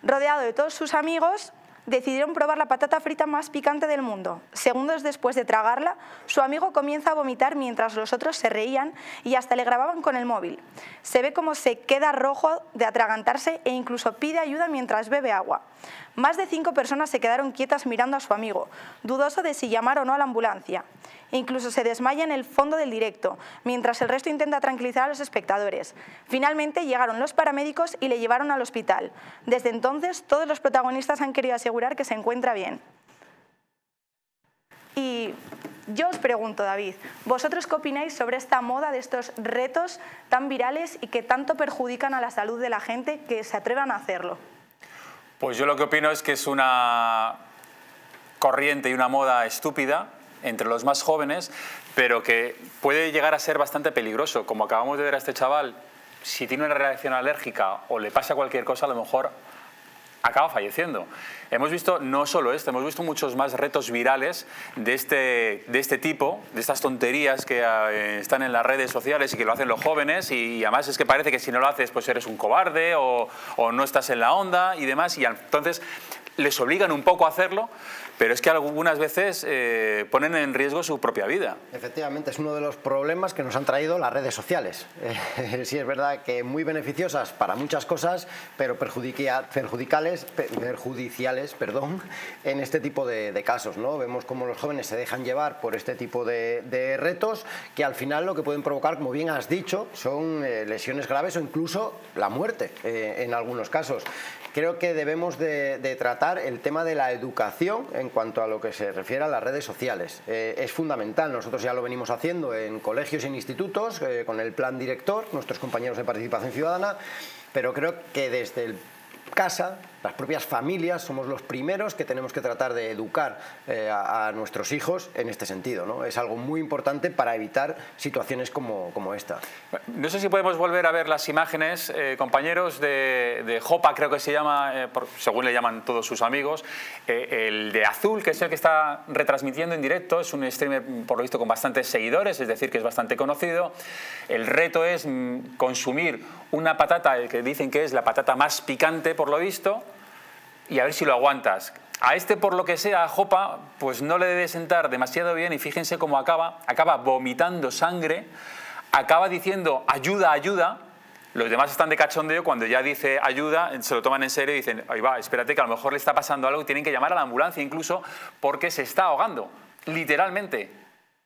[SPEAKER 18] Rodeado de todos sus amigos, decidieron probar la patata frita más picante del mundo. Segundos después de tragarla, su amigo comienza a vomitar mientras los otros se reían y hasta le grababan con el móvil. Se ve cómo se queda rojo de atragantarse e incluso pide ayuda mientras bebe agua. Más de 5 personas se quedaron quietas mirando a su amigo, dudoso de si llamar o no a la ambulancia. Incluso se desmaya en el fondo del directo, mientras el resto intenta tranquilizar a los espectadores. Finalmente llegaron los paramédicos y le llevaron al hospital. Desde entonces, todos los protagonistas han querido asegurar que se encuentra bien. Y yo os pregunto, David, ¿vosotros qué opináis sobre esta moda de estos retos tan virales y que tanto perjudican a la salud de la gente que se atrevan a hacerlo?
[SPEAKER 1] Pues yo lo que opino es que es una corriente y una moda estúpida entre los más jóvenes, pero que puede llegar a ser bastante peligroso. Como acabamos de ver a este chaval, si tiene una reacción alérgica o le pasa cualquier cosa, a lo mejor acaba falleciendo. Hemos visto no solo esto, hemos visto muchos más retos virales de este tipo, de estas tonterías que están en las redes sociales y que lo hacen los jóvenes, y además es que parece que si no lo haces pues eres un cobarde o no estás en la onda y demás, y entonces les obligan un poco a hacerlo, pero es que algunas veces ponen en riesgo su propia vida.
[SPEAKER 8] Efectivamente, es uno de los problemas que nos han traído las redes sociales. Sí, es verdad que muy beneficiosas para muchas cosas, pero perjudiciales en este tipo de casos, ¿no? Vemos cómo los jóvenes se dejan llevar por este tipo de retos, que al final lo que pueden provocar, como bien has dicho, son lesiones graves o incluso la muerte en algunos casos. Creo que debemos de tratar el tema de la educación en cuanto a lo que se refiere a las redes sociales. Es fundamental, nosotros ya lo venimos haciendo en colegios y en institutos, con el plan director, nuestros compañeros de participación ciudadana, pero creo que desde casa, las propias familias, somos los primeros que tenemos que tratar de educar a nuestros hijos en este sentido, ¿no? Es algo muy importante para evitar situaciones como esta.
[SPEAKER 1] No sé si podemos volver a ver las imágenes, compañeros, de Jopa, creo que se llama, según le llaman todos sus amigos, el de azul, que es el que está retransmitiendo en directo, es un streamer por lo visto con bastantes seguidores, es decir, que es bastante conocido. El reto es consumir una patata, el que dicen que es la patata más picante por lo visto, y a ver si lo aguantas. A este, por lo que sea, a Jopa, pues no le debe sentar demasiado bien, y fíjense cómo acaba vomitando sangre, acaba diciendo ayuda, ayuda. Los demás están de cachondeo, cuando ya dice ayuda, se lo toman en serio y dicen, ahí va, espérate que a lo mejor le está pasando algo, tienen que llamar a la ambulancia incluso porque se está ahogando, literalmente.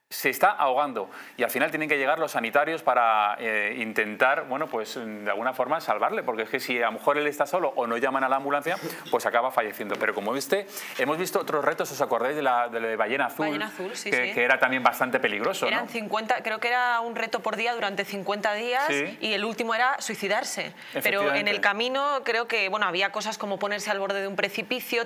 [SPEAKER 1] se está ahogando y al final tienen que llegar los sanitarios para intentar, bueno, pues de alguna forma salvarle, porque es que si a lo mejor él está solo o no llaman a la ambulancia, pues acaba falleciendo. Pero como hemos visto otros retos, ¿os acordáis de la de Ballena Azul?
[SPEAKER 7] Ballena Azul, sí,
[SPEAKER 1] que era también bastante peligroso,
[SPEAKER 7] Eran
[SPEAKER 1] ¿no?
[SPEAKER 7] 50, creo que era un reto por día durante 50 días y el último era suicidarse. Pero en el camino creo que, bueno, había cosas como ponerse al borde de un precipicio,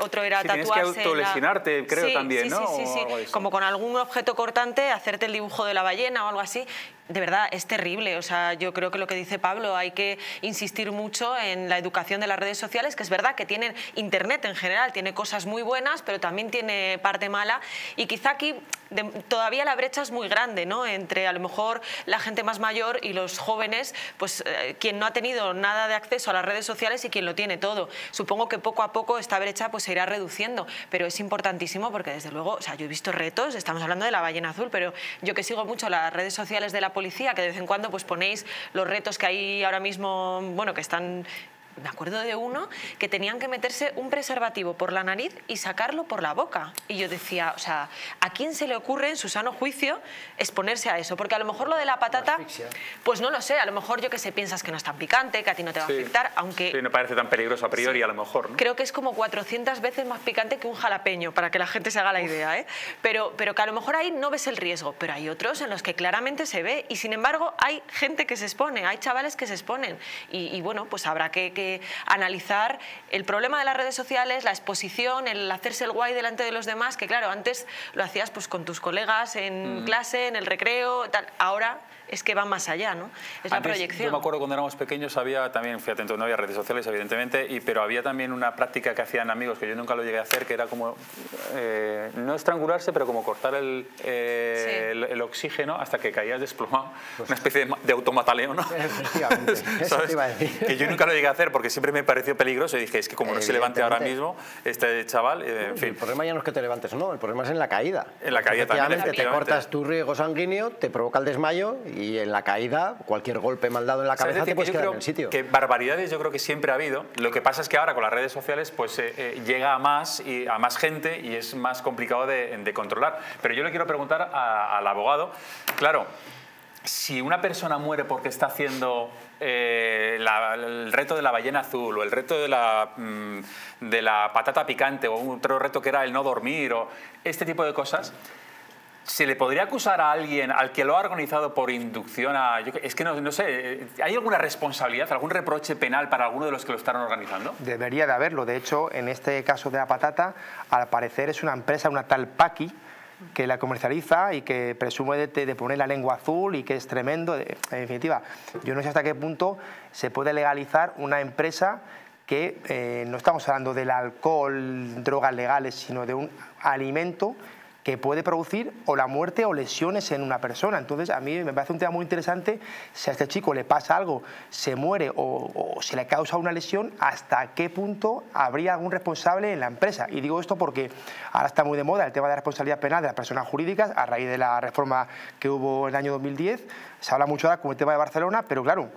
[SPEAKER 7] otro era tatuarse.
[SPEAKER 1] Tienes que autolesionarte, creo, también, ¿no?
[SPEAKER 7] Sí. Como con algún objeto cortante, hacerte el dibujo de la ballena o algo así. De verdad, es terrible. O sea, yo creo que lo que dice Pablo, hay que insistir mucho en la educación de las redes sociales, que es verdad que tienen Internet en general, tiene cosas muy buenas, pero también tiene parte mala. Y quizá aquí todavía la brecha es muy grande, ¿no? Entre a lo mejor la gente más mayor y los jóvenes, pues quien no ha tenido nada de acceso a las redes sociales y quien lo tiene todo. Supongo que poco a poco esta brecha pues se irá reduciendo, pero es importantísimo porque desde luego, o sea, yo he visto retos, estamos hablando de la Ballena Azul, pero yo que sigo mucho las redes sociales de la policía, que de vez en cuando pues ponéis los retos que hay ahora mismo, bueno, que están... Me acuerdo de uno que tenían que meterse un preservativo por la nariz y sacarlo por la boca. Y yo decía, o sea, ¿a quién se le ocurre en su sano juicio exponerse a eso? Porque a lo mejor lo de la patata, pues no lo sé, a lo mejor yo que sé, piensas que no es tan picante, que a ti no te va a afectar, aunque...
[SPEAKER 1] Sí, no parece tan peligroso a priori, a lo mejor, ¿no?
[SPEAKER 7] Creo que es como 400 veces más picante que un jalapeño, para que la gente se haga la idea, ¿eh? Pero que a lo mejor ahí no ves el riesgo, pero hay otros en los que claramente se ve y sin embargo hay gente que se expone, hay chavales que se exponen y bueno, pues habrá que analizar el problema de las redes sociales, la exposición, el hacerse el guay delante de los demás, que claro, antes lo hacías pues con tus colegas en clase, en el recreo, tal. Ahora es que va más allá, ¿no? Es la proyección.
[SPEAKER 1] Yo me acuerdo cuando éramos pequeños había también, fíjate, no había redes sociales evidentemente, pero había también una práctica que hacían amigos que yo nunca lo llegué a hacer, que era como no estrangularse, pero como cortar el oxígeno hasta que caías desplomado, una especie de automataleo, ¿no?
[SPEAKER 8] Efectivamente, eso te iba a decir.
[SPEAKER 1] Que yo nunca lo llegué a hacer porque siempre me pareció peligroso y dije, es que como no se levante ahora mismo este chaval, en fin.
[SPEAKER 8] El problema ya no es que te levantes o no, el problema es en la caída.
[SPEAKER 1] En la caída también,
[SPEAKER 8] te cortas tu riego sanguíneo, te provoca el desmayo y en la caída cualquier golpe mal dado en la cabeza te puedes quedar en el sitio.
[SPEAKER 1] Que barbaridades yo creo que siempre ha habido. Lo que pasa es que ahora con las redes sociales pues llega a más gente y es más complicado de controlar. Pero yo le quiero preguntar al abogado, claro, si una persona muere porque está haciendo el reto de la ballena azul o el reto de la patata picante o otro reto que era el no dormir o este tipo de cosas, ¿se le podría acusar a alguien al que lo ha organizado por inducción a... Es que no sé, ¿hay alguna responsabilidad, algún reproche penal para alguno de los que lo están organizando?
[SPEAKER 10] Debería de haberlo. De hecho, en este caso de la patata, al parecer es una empresa, una tal Paqui, que la comercializa y que presume de poner la lengua azul y que es tremendo. En definitiva, yo no sé hasta qué punto se puede legalizar una empresa que no estamos hablando del alcohol, drogas legales, sino de un alimento que puede producir o la muerte o lesiones en una persona. Entonces, a mí me parece un tema muy interesante. Si a este chico le pasa algo, se muere o se le causa una lesión, ¿hasta qué punto habría algún responsable en la empresa? Y digo esto porque ahora está muy de moda el tema de la responsabilidad penal de las personas jurídicas a raíz de la reforma que hubo en el año 2010. Se habla mucho ahora con el tema de Barcelona, pero claro,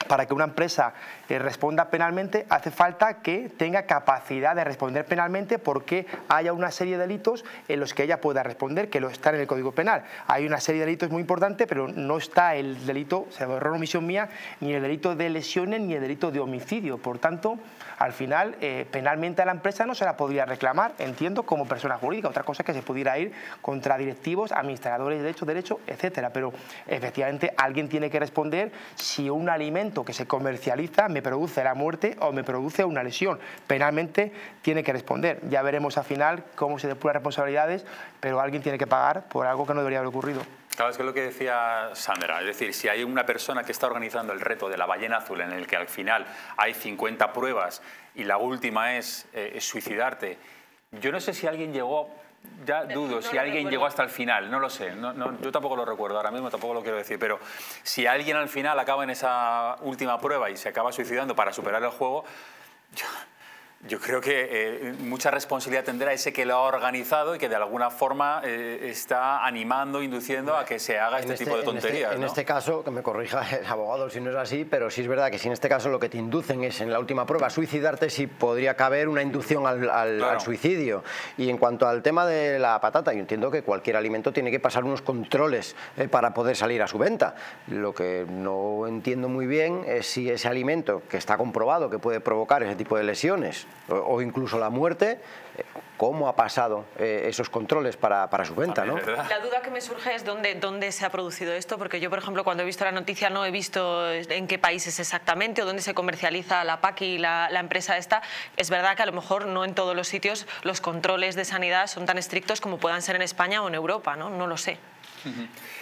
[SPEAKER 10] para que una empresa responda penalmente hace falta que tenga capacidad de responder penalmente porque haya una serie de delitos en los que ella pueda responder, que lo están en el Código Penal. Hay una serie de delitos muy importantes, pero no está el delito, se me error omisión mía, ni el delito de lesiones ni el delito de homicidio. Por tanto, al final, penalmente a la empresa no se la podría reclamar, entiendo, como persona jurídica. Otra cosa es que se pudiera ir contra directivos, administradores de derecho, etcétera. Pero efectivamente alguien tiene que responder si un alimento que se comercializa me produce la muerte o me produce una lesión. Penalmente tiene que responder. Ya veremos al final cómo se depuran responsabilidades, pero alguien tiene que pagar por algo que no debería haber ocurrido.
[SPEAKER 1] Claro, es que es lo que decía Sandra, es decir, si hay una persona que está organizando el reto de la ballena azul en el que al final hay 50 pruebas y la última es suicidarte, yo no sé si alguien llegó... Ya dudo si alguien llegó hasta el final, no lo sé, yo tampoco lo recuerdo ahora mismo, tampoco lo quiero decir, pero si alguien al final acaba en esa última prueba y se acaba suicidando para superar el juego, Yo creo que mucha responsabilidad tendrá ese que lo ha organizado y que de alguna forma está animando, induciendo a que se haga este tipo de tonterías.
[SPEAKER 8] En este caso, que me corrija el abogado si no es así, pero sí es verdad que si en este caso lo que te inducen es en la última prueba suicidarte, sí podría caber una inducción al suicidio. Y en cuanto al tema de la patata, yo entiendo que cualquier alimento tiene que pasar unos controles para poder salir a su venta. Lo que no entiendo muy bien es si ese alimento, que está comprobado que puede provocar ese tipo de lesiones, o incluso la muerte, cómo ha pasado esos controles para su venta, ¿no?
[SPEAKER 7] La duda que me surge es dónde se ha producido esto, porque yo, por ejemplo, cuando he visto la noticia no he visto en qué países exactamente o dónde se comercializa la Paqui, la empresa esta. Es verdad que a lo mejor no en todos los sitios los controles de sanidad son tan estrictos como puedan ser en España o en Europa, ¿no? No lo sé.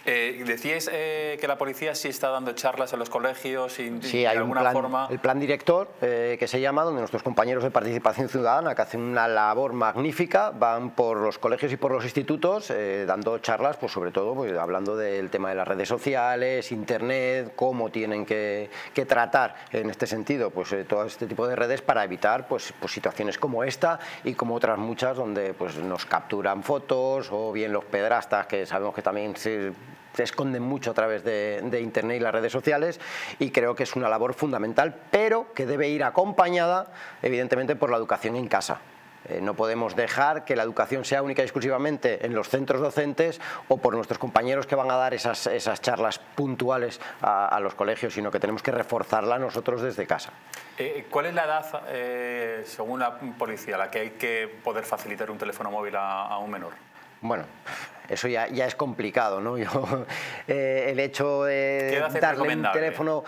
[SPEAKER 1] Decíais que la policía sí está dando charlas en los colegios y
[SPEAKER 8] sí, hay el plan director que se llama, donde nuestros compañeros de participación ciudadana, que hacen una labor magnífica, van por los colegios y por los institutos dando charlas, pues sobre todo pues, hablando del tema de las redes sociales, internet, cómo tienen que tratar en este sentido pues todo este tipo de redes para evitar pues situaciones como esta y como otras muchas donde pues nos capturan fotos, o bien los pedrastas, que sabemos que también se esconden mucho a través de internet y las redes sociales, y creo que es una labor fundamental, pero que debe ir acompañada evidentemente por la educación en casa. No podemos dejar que la educación sea única y exclusivamente en los centros docentes o por nuestros compañeros que van a dar esas charlas puntuales a los colegios, sino que tenemos que reforzarla nosotros desde casa.
[SPEAKER 1] ¿Cuál es la edad, según la policía, a la que hay que poder facilitar un teléfono móvil a un menor?
[SPEAKER 8] Bueno, eso ya es complicado, ¿no? El hecho de darle un teléfono...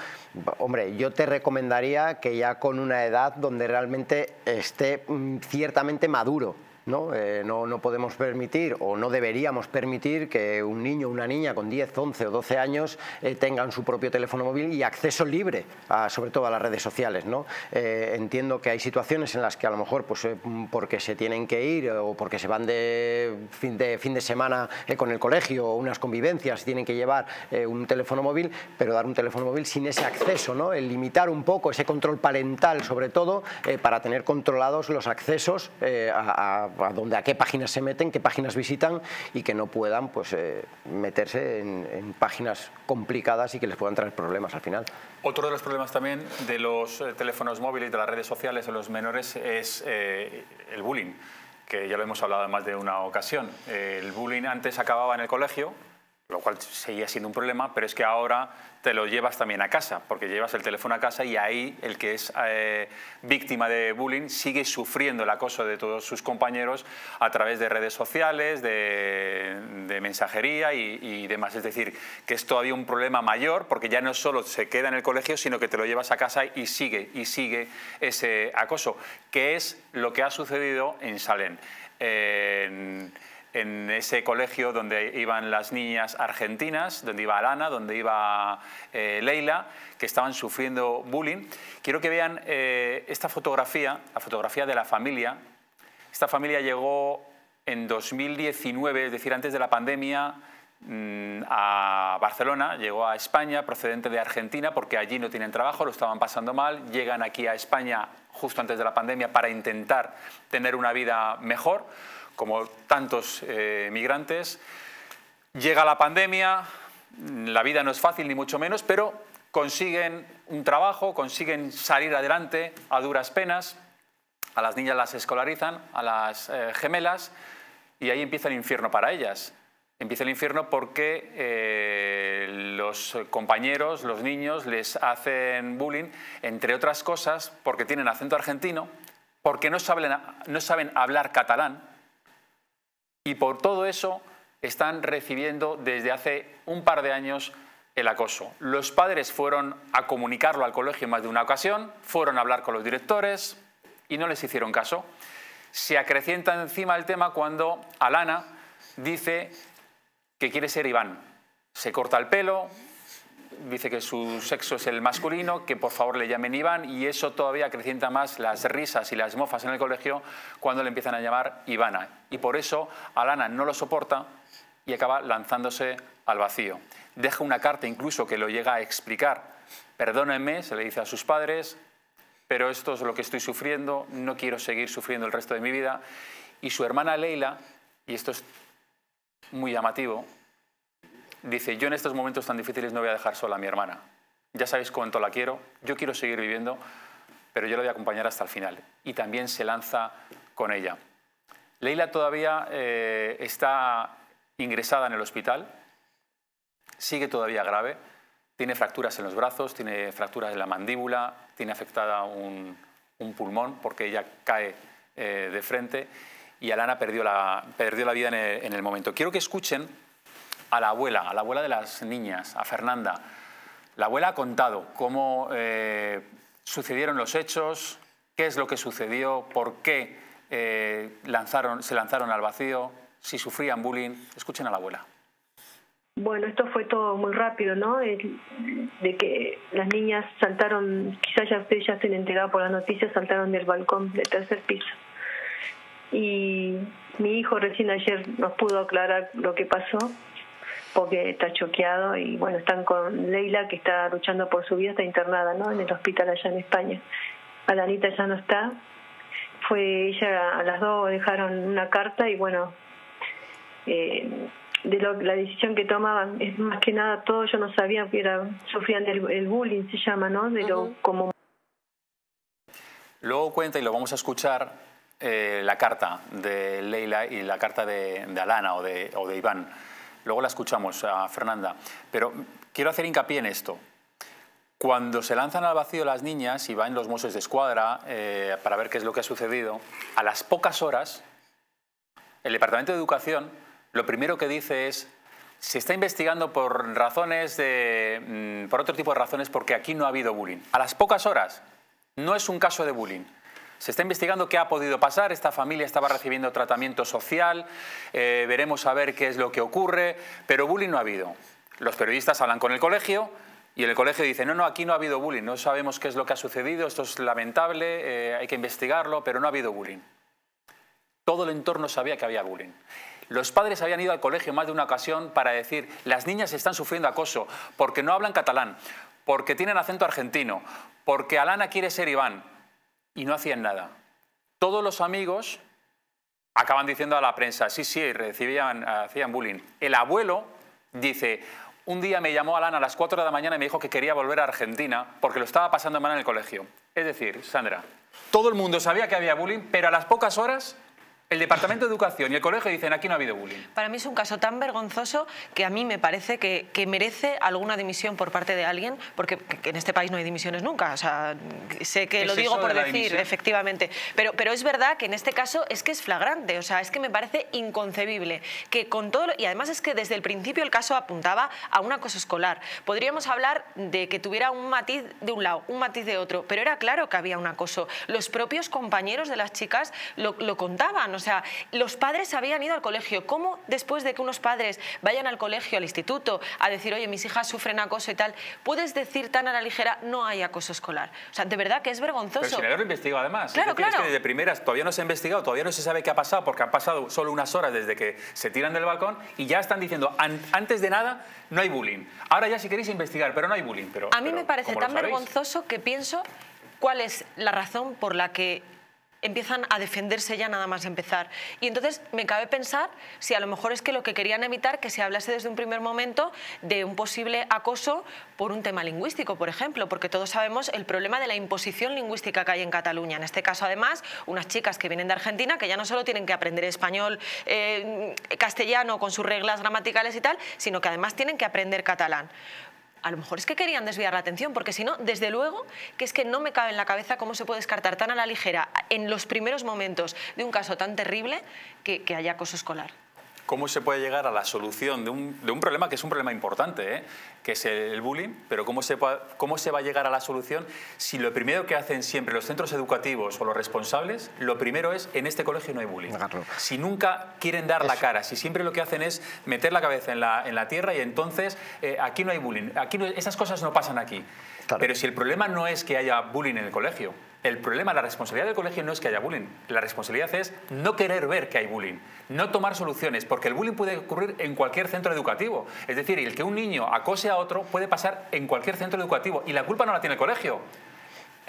[SPEAKER 8] Hombre, yo te recomendaría que ya con una edad donde realmente esté ciertamente maduro, ¿no? No podemos permitir, o no deberíamos permitir, que un niño o una niña con 10, 11 o 12 años tengan su propio teléfono móvil y acceso libre, sobre todo a las redes sociales, ¿no? Entiendo que hay situaciones en las que a lo mejor pues, porque se tienen que ir o porque se van de fin de semana con el colegio o unas convivencias, tienen que llevar un teléfono móvil, pero dar un teléfono móvil sin ese acceso, ¿no? El limitar un poco ese control parental, sobre todo, para tener controlados los accesos a qué páginas se meten, qué páginas visitan, y que no puedan pues, meterse en páginas complicadas y que les puedan traer problemas al final.
[SPEAKER 1] Otro de los problemas también de los teléfonos móviles y de las redes sociales en los menores es el bullying, que ya lo hemos hablado en más de una ocasión. El bullying antes acababa en el colegio, lo cual seguía siendo un problema, pero es que ahora te lo llevas también a casa, porque llevas el teléfono a casa y ahí el que es víctima de bullying sigue sufriendo el acoso de todos sus compañeros a través de redes sociales, de mensajería y demás. Es decir, que es todavía un problema mayor, porque ya no solo se queda en el colegio, sino que te lo llevas a casa y sigue ese acoso, que es lo que ha sucedido en Salén. En ese colegio donde iban las niñas argentinas, donde iba Alana, donde iba Leila, que estaban sufriendo bullying. Quiero que vean esta fotografía, la fotografía de la familia. Esta familia llegó en 2019, es decir, antes de la pandemia, a Barcelona, llegó a España procedente de Argentina porque allí no tienen trabajo, lo estaban pasando mal, llegan aquí a España justo antes de la pandemia para intentar tener una vida mejor, como tantos migrantes. Llega la pandemia, la vida no es fácil ni mucho menos, pero consiguen un trabajo, consiguen salir adelante a duras penas. A las niñas las escolarizan, a las gemelas, y ahí empieza el infierno para ellas. Empieza el infierno porque los compañeros, los niños, les hacen bullying, entre otras cosas, porque tienen acento argentino, porque no saben hablar catalán, y por todo eso están recibiendo desde hace un par de años el acoso. Los padres fueron a comunicarlo al colegio en más de una ocasión, fueron a hablar con los directores y no les hicieron caso. Se acrecienta encima el tema cuando Alana dice que quiere ser Iván. Se corta el pelo, dice que su sexo es el masculino, que por favor le llamen Iván, y eso todavía acrecienta más las risas y las mofas en el colegio cuando le empiezan a llamar Ivana. Y por eso Alana no lo soporta y acaba lanzándose al vacío. Deja una carta incluso que lo llega a explicar. Perdónenme, se le dice a sus padres, pero esto es lo que estoy sufriendo, no quiero seguir sufriendo el resto de mi vida. Y su hermana Leila, y esto es muy llamativo, dice, yo en estos momentos tan difíciles no voy a dejar sola a mi hermana. Ya sabéis cuánto la quiero, yo quiero seguir viviendo, pero yo la voy a acompañar hasta el final. Y también se lanza con ella. Leila todavía está ingresada en el hospital, sigue todavía grave, tiene fracturas en los brazos, tiene fracturas en la mandíbula, tiene afectada un pulmón porque ella cae de frente y Alana perdió la vida en el momento. Quiero que escuchen a la abuela de las niñas, a Fernanda. La abuela ha contado cómo sucedieron los hechos, qué es lo que sucedió, por qué se lanzaron al vacío, si sufrían bullying. Escuchen a la abuela.
[SPEAKER 4] Bueno, esto fue todo muy rápido, ¿no? De que las niñas saltaron, quizás ya ustedes ya se han enterado por las noticias, saltaron del balcón del tercer piso. Y mi hijo recién ayer nos pudo aclarar lo que pasó, porque está choqueado y bueno, están con Leila, que está luchando por su vida, está internada, ¿no? En el hospital allá en España. Alanita ya no está. Fue ella, a las dos dejaron una carta y bueno, la decisión que tomaban es más que nada todo, yo no sabía que sufrían el bullying, se llama, ¿no? De lo como.
[SPEAKER 1] Luego cuenta, y lo vamos a escuchar, la carta de Leila y la carta de Alana o de Iván. Luego la escuchamos a Fernanda. Pero quiero hacer hincapié en esto. Cuando se lanzan al vacío las niñas y van los Mossos de Escuadra para ver qué es lo que ha sucedido, a las pocas horas, el Departamento de Educación lo primero que dice es: se está investigando por otro tipo de razones, porque aquí no ha habido bullying. A las pocas horas, no es un caso de bullying. Se está investigando qué ha podido pasar, esta familia estaba recibiendo tratamiento social, veremos a ver qué es lo que ocurre, pero bullying no ha habido. Los periodistas hablan con el colegio y el colegio dice, no, aquí no ha habido bullying, no sabemos qué es lo que ha sucedido, esto es lamentable, hay que investigarlo, pero no ha habido bullying. Todo el entorno sabía que había bullying. Los padres habían ido al colegio más de una ocasión para decir, las niñas están sufriendo acoso porque no hablan catalán, porque tienen acento argentino, porque Alana quiere ser Iván. Y no hacían nada. Todos los amigos acaban diciendo a la prensa, sí, hacían bullying. El abuelo dice, un día me llamó Alana a las 4 de la mañana y me dijo que quería volver a Argentina porque lo estaba pasando mal en el colegio. Es decir, Sandra, todo el mundo sabía que había bullying, pero a las pocas horas el Departamento de Educación y el colegio dicen, aquí no ha habido bullying.
[SPEAKER 7] Para mí es un caso tan vergonzoso que a mí me parece que merece alguna dimisión por parte de alguien, porque en este país no hay dimisiones nunca. O sea, sé que lo digo por decir, efectivamente. Pero es verdad que en este caso es que es flagrante. O sea, es que me parece inconcebible que con todo y además es que desde el principio el caso apuntaba a un acoso escolar. Podríamos hablar de que tuviera un matiz de un lado, un matiz de otro, pero era claro que había un acoso. Los propios compañeros de las chicas lo contaban. O sea, los padres habían ido al colegio. ¿Cómo después de que unos padres vayan al colegio, al instituto, a decir, oye, mis hijas sufren acoso y tal, puedes decir tan a la ligera, no hay acoso escolar? O sea, de verdad que es vergonzoso.
[SPEAKER 1] Pero sin haberlo investigado además.
[SPEAKER 7] Claro,
[SPEAKER 1] es que desde primeras todavía no se ha investigado, todavía no se sabe qué ha pasado, porque han pasado solo unas horas desde que se tiran del balcón y ya están diciendo, antes de nada, no hay bullying. Ahora ya si queréis investigar, pero no hay bullying.
[SPEAKER 7] A mí me parece tan vergonzoso que pienso cuál es la razón por la que empiezan a defenderse ya nada más empezar. Y entonces me cabe pensar si a lo mejor es que lo que querían evitar que se hablase desde un primer momento de un posible acoso por un tema lingüístico, por ejemplo, porque todos sabemos el problema de la imposición lingüística que hay en Cataluña. En este caso, además, unas chicas que vienen de Argentina que ya no solo tienen que aprender español, castellano con sus reglas gramaticales y tal, sino que además tienen que aprender catalán. A lo mejor es que querían desviar la atención, porque si no, desde luego, que es que no me cabe en la cabeza cómo se puede descartar tan a la ligera en los primeros momentos de un caso tan terrible que haya acoso escolar.
[SPEAKER 1] ¿Cómo se puede llegar a la solución de un problema que es un problema importante, que es el bullying? Pero ¿cómo se va a llegar a la solución si lo primero que hacen siempre los centros educativos o los responsables, lo primero es, en este colegio no hay bullying? Si nunca quieren dar la cara, si siempre lo que hacen es meter la cabeza en la tierra y entonces aquí no hay bullying, esas cosas no pasan aquí. Claro. Pero si el problema no es que haya bullying en el colegio, el problema, la responsabilidad del colegio no es que haya bullying, la responsabilidad es no querer ver que hay bullying, no tomar soluciones, porque el bullying puede ocurrir en cualquier centro educativo. Es decir, el que un niño acose a otro puede pasar en cualquier centro educativo y la culpa no la tiene el colegio.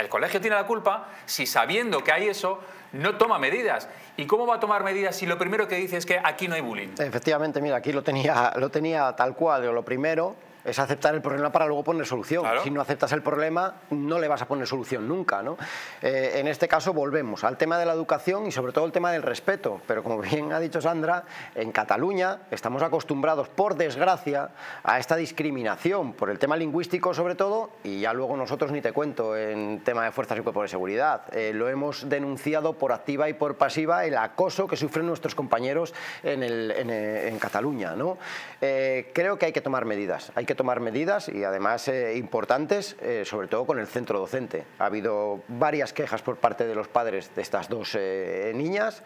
[SPEAKER 1] El colegio tiene la culpa si, sabiendo que hay eso, no toma medidas. ¿Y cómo va a tomar medidas si lo primero que dice es que aquí no hay bullying?
[SPEAKER 8] Efectivamente, mira, aquí lo tenía tal cual. Lo primero es aceptar el problema para luego poner solución. Claro. Si no aceptas el problema, no le vas a poner solución nunca, ¿no? En este caso volvemos al tema de la educación y sobre todo el tema del respeto. Pero como bien ha dicho Sandra, en Cataluña estamos acostumbrados, por desgracia, a esta discriminación por el tema lingüístico sobre todo, y ya luego nosotros ni te cuento en tema de fuerzas y cuerpos de seguridad. Lo hemos denunciado por activa y por pasiva, el acoso que sufren nuestros compañeros en Cataluña, ¿no? Creo que hay que tomar medidas. Hay que tomar medidas y además importantes, sobre todo con el centro docente. Ha habido varias quejas por parte de los padres de estas dos niñas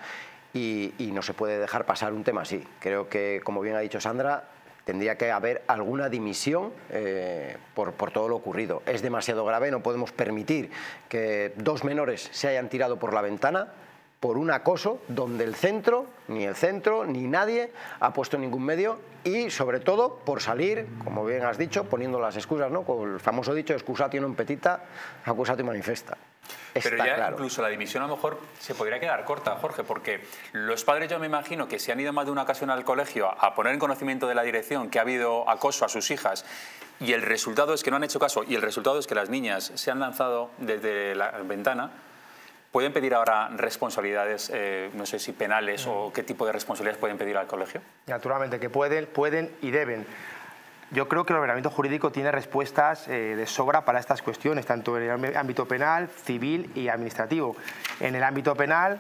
[SPEAKER 8] y no se puede dejar pasar un tema así. Creo que, como bien ha dicho Sandra, tendría que haber alguna dimisión por todo lo ocurrido. Es demasiado grave, no podemos permitir que dos menores se hayan tirado por la ventana por un acoso donde el centro ni nadie ha puesto ningún medio y sobre todo por salir, como bien has dicho, poniendo las excusas, ¿no? Con el famoso dicho excusatio non petita, accusatio manifesta.
[SPEAKER 1] Pero ya claro. Incluso la dimisión a lo mejor se podría quedar corta, Jorge, porque los padres, yo me imagino que se han ido más de una ocasión al colegio a poner en conocimiento de la dirección que ha habido acoso a sus hijas y el resultado es que no han hecho caso y el resultado es que las niñas se han lanzado desde la ventana. ¿Pueden pedir ahora responsabilidades, no sé si penales o qué tipo de responsabilidades pueden pedir al colegio?
[SPEAKER 10] Naturalmente, que pueden y deben. Yo creo que el ordenamiento jurídico tiene respuestas de sobra para estas cuestiones, tanto en el ámbito penal, civil y administrativo. En el ámbito penal,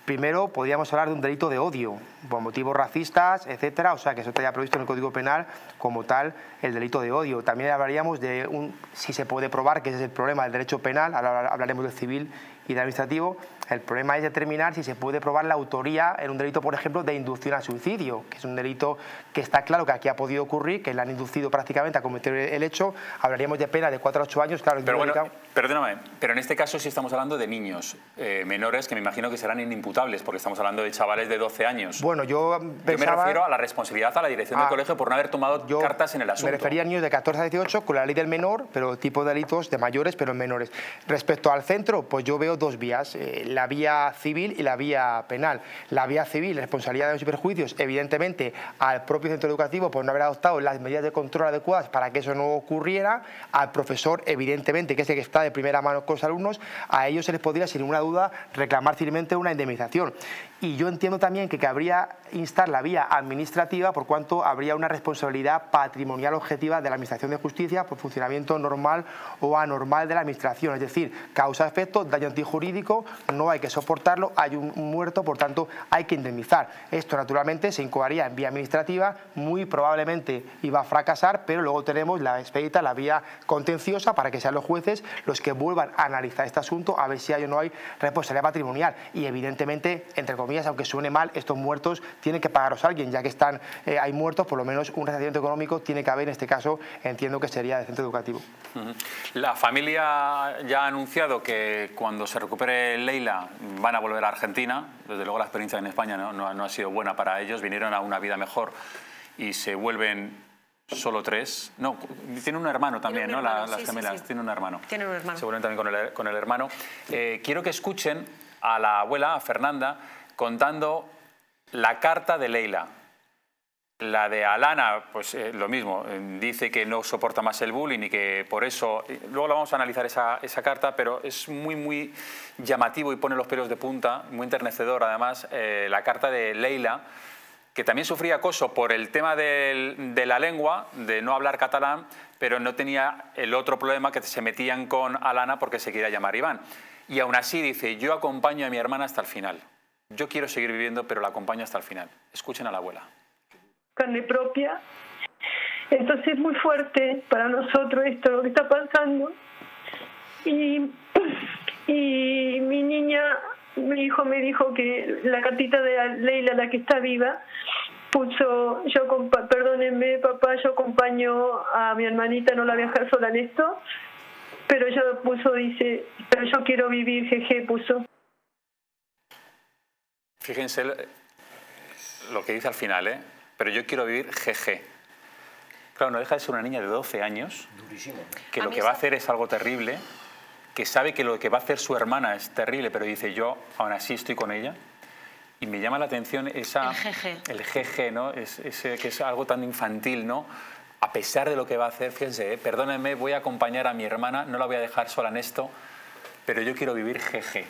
[SPEAKER 10] primero podríamos hablar de un delito de odio, por motivos racistas, etcétera, o sea que eso está ya previsto en el Código Penal como tal, el delito de odio. También hablaríamos de si se puede probar, que ese es el problema del derecho penal, ahora hablaremos del civil y del administrativo. El problema es determinar si se puede probar la autoría en un delito, por ejemplo, de inducción al suicidio, que es un delito que está claro que aquí ha podido ocurrir, que le han inducido prácticamente a cometer el hecho. Hablaríamos de pena de 4 a 8 años, claro.
[SPEAKER 1] Pero bueno, perdóname, pero en este caso sí estamos hablando de niños menores que me imagino que serán inimputables, porque estamos hablando de chavales de 12 años.
[SPEAKER 10] Bueno, yo
[SPEAKER 1] me refiero a la responsabilidad a la dirección del colegio por no haber tomado cartas en el asunto.
[SPEAKER 10] Me refería a niños de 14 a 18 con la ley del menor, pero tipo de delitos de mayores, pero en menores. Respecto al centro, pues yo veo dos vías, la vía civil y la vía penal. La vía civil, responsabilidad de los perjuicios, evidentemente al propio centro educativo por no haber adoptado las medidas de control adecuadas para que eso no ocurriera, al profesor, evidentemente, que es el que está de primera mano con los alumnos, a ellos se les podría, sin ninguna duda, reclamar civilmente una indemnización. Y yo entiendo también que cabría instar la vía administrativa por cuanto habría una responsabilidad patrimonial objetiva de la Administración de Justicia por funcionamiento normal o anormal de la Administración. Es decir, causa-efecto, daño antijurídico, no hay que soportarlo, hay un muerto, por tanto hay que indemnizar. Esto naturalmente se incoaría en vía administrativa, muy probablemente iba a fracasar, pero luego tenemos la expedita, la vía contenciosa para que sean los jueces los que vuelvan a analizar este asunto a ver si hay o no hay responsabilidad patrimonial. Y evidentemente, entre comillas, aunque suene mal, estos muertos tienen que pagarlos a alguien, ya que hay muertos, por lo menos un resarcimiento económico tiene que haber, en este caso entiendo que sería del centro educativo.
[SPEAKER 1] La familia ya ha anunciado que cuando se recupere Leila van a volver a Argentina. Desde luego la experiencia en España no ha sido buena para ellos, vinieron a una vida mejor y se vuelven solo 3. No, tiene un hermano también, ¿no? Las gemelas, sí. Tiene un hermano.
[SPEAKER 7] Tienen un hermano.
[SPEAKER 1] Se vuelven también con el hermano. Quiero que escuchen a la abuela, a Fernanda, contando la carta de Leila. La de Alana, pues lo mismo, dice que no soporta más el bullying y que por eso... Luego la vamos a analizar esa carta, pero es muy llamativo y pone los pelos de punta, muy enternecedor además, la carta de Leila, que también sufría acoso por el tema de la lengua, de no hablar catalán, pero no tenía el otro problema que se metían con Alana porque se quería llamar Iván. Y aún así dice, yo acompaño a mi hermana hasta el final. Yo quiero seguir viviendo, pero la acompaño hasta el final. Escuchen a la abuela.
[SPEAKER 4] Carne propia. Entonces es muy fuerte para nosotros esto, lo que está pasando. Y mi hijo me dijo que la cartita de Leila, la que está viva, puso, perdónenme papá, yo acompaño a mi hermanita, no la voy a dejar sola en esto, pero ella puso, dice, pero yo quiero vivir, jeje, puso.
[SPEAKER 1] Fíjense lo que dice al final, pero yo quiero vivir jeje. Claro, no deja de ser una niña de 12 años, que lo que va a hacer es algo terrible, que sabe que lo que va a hacer su hermana es terrible, pero dice, yo aún así estoy con ella. Y me llama la atención esa... El jeje, ¿no? Ese, que es algo tan infantil, ¿no? A pesar de lo que va a hacer, fíjense, perdónenme, voy a acompañar a mi hermana, no la voy a dejar sola en esto, pero yo quiero vivir jeje.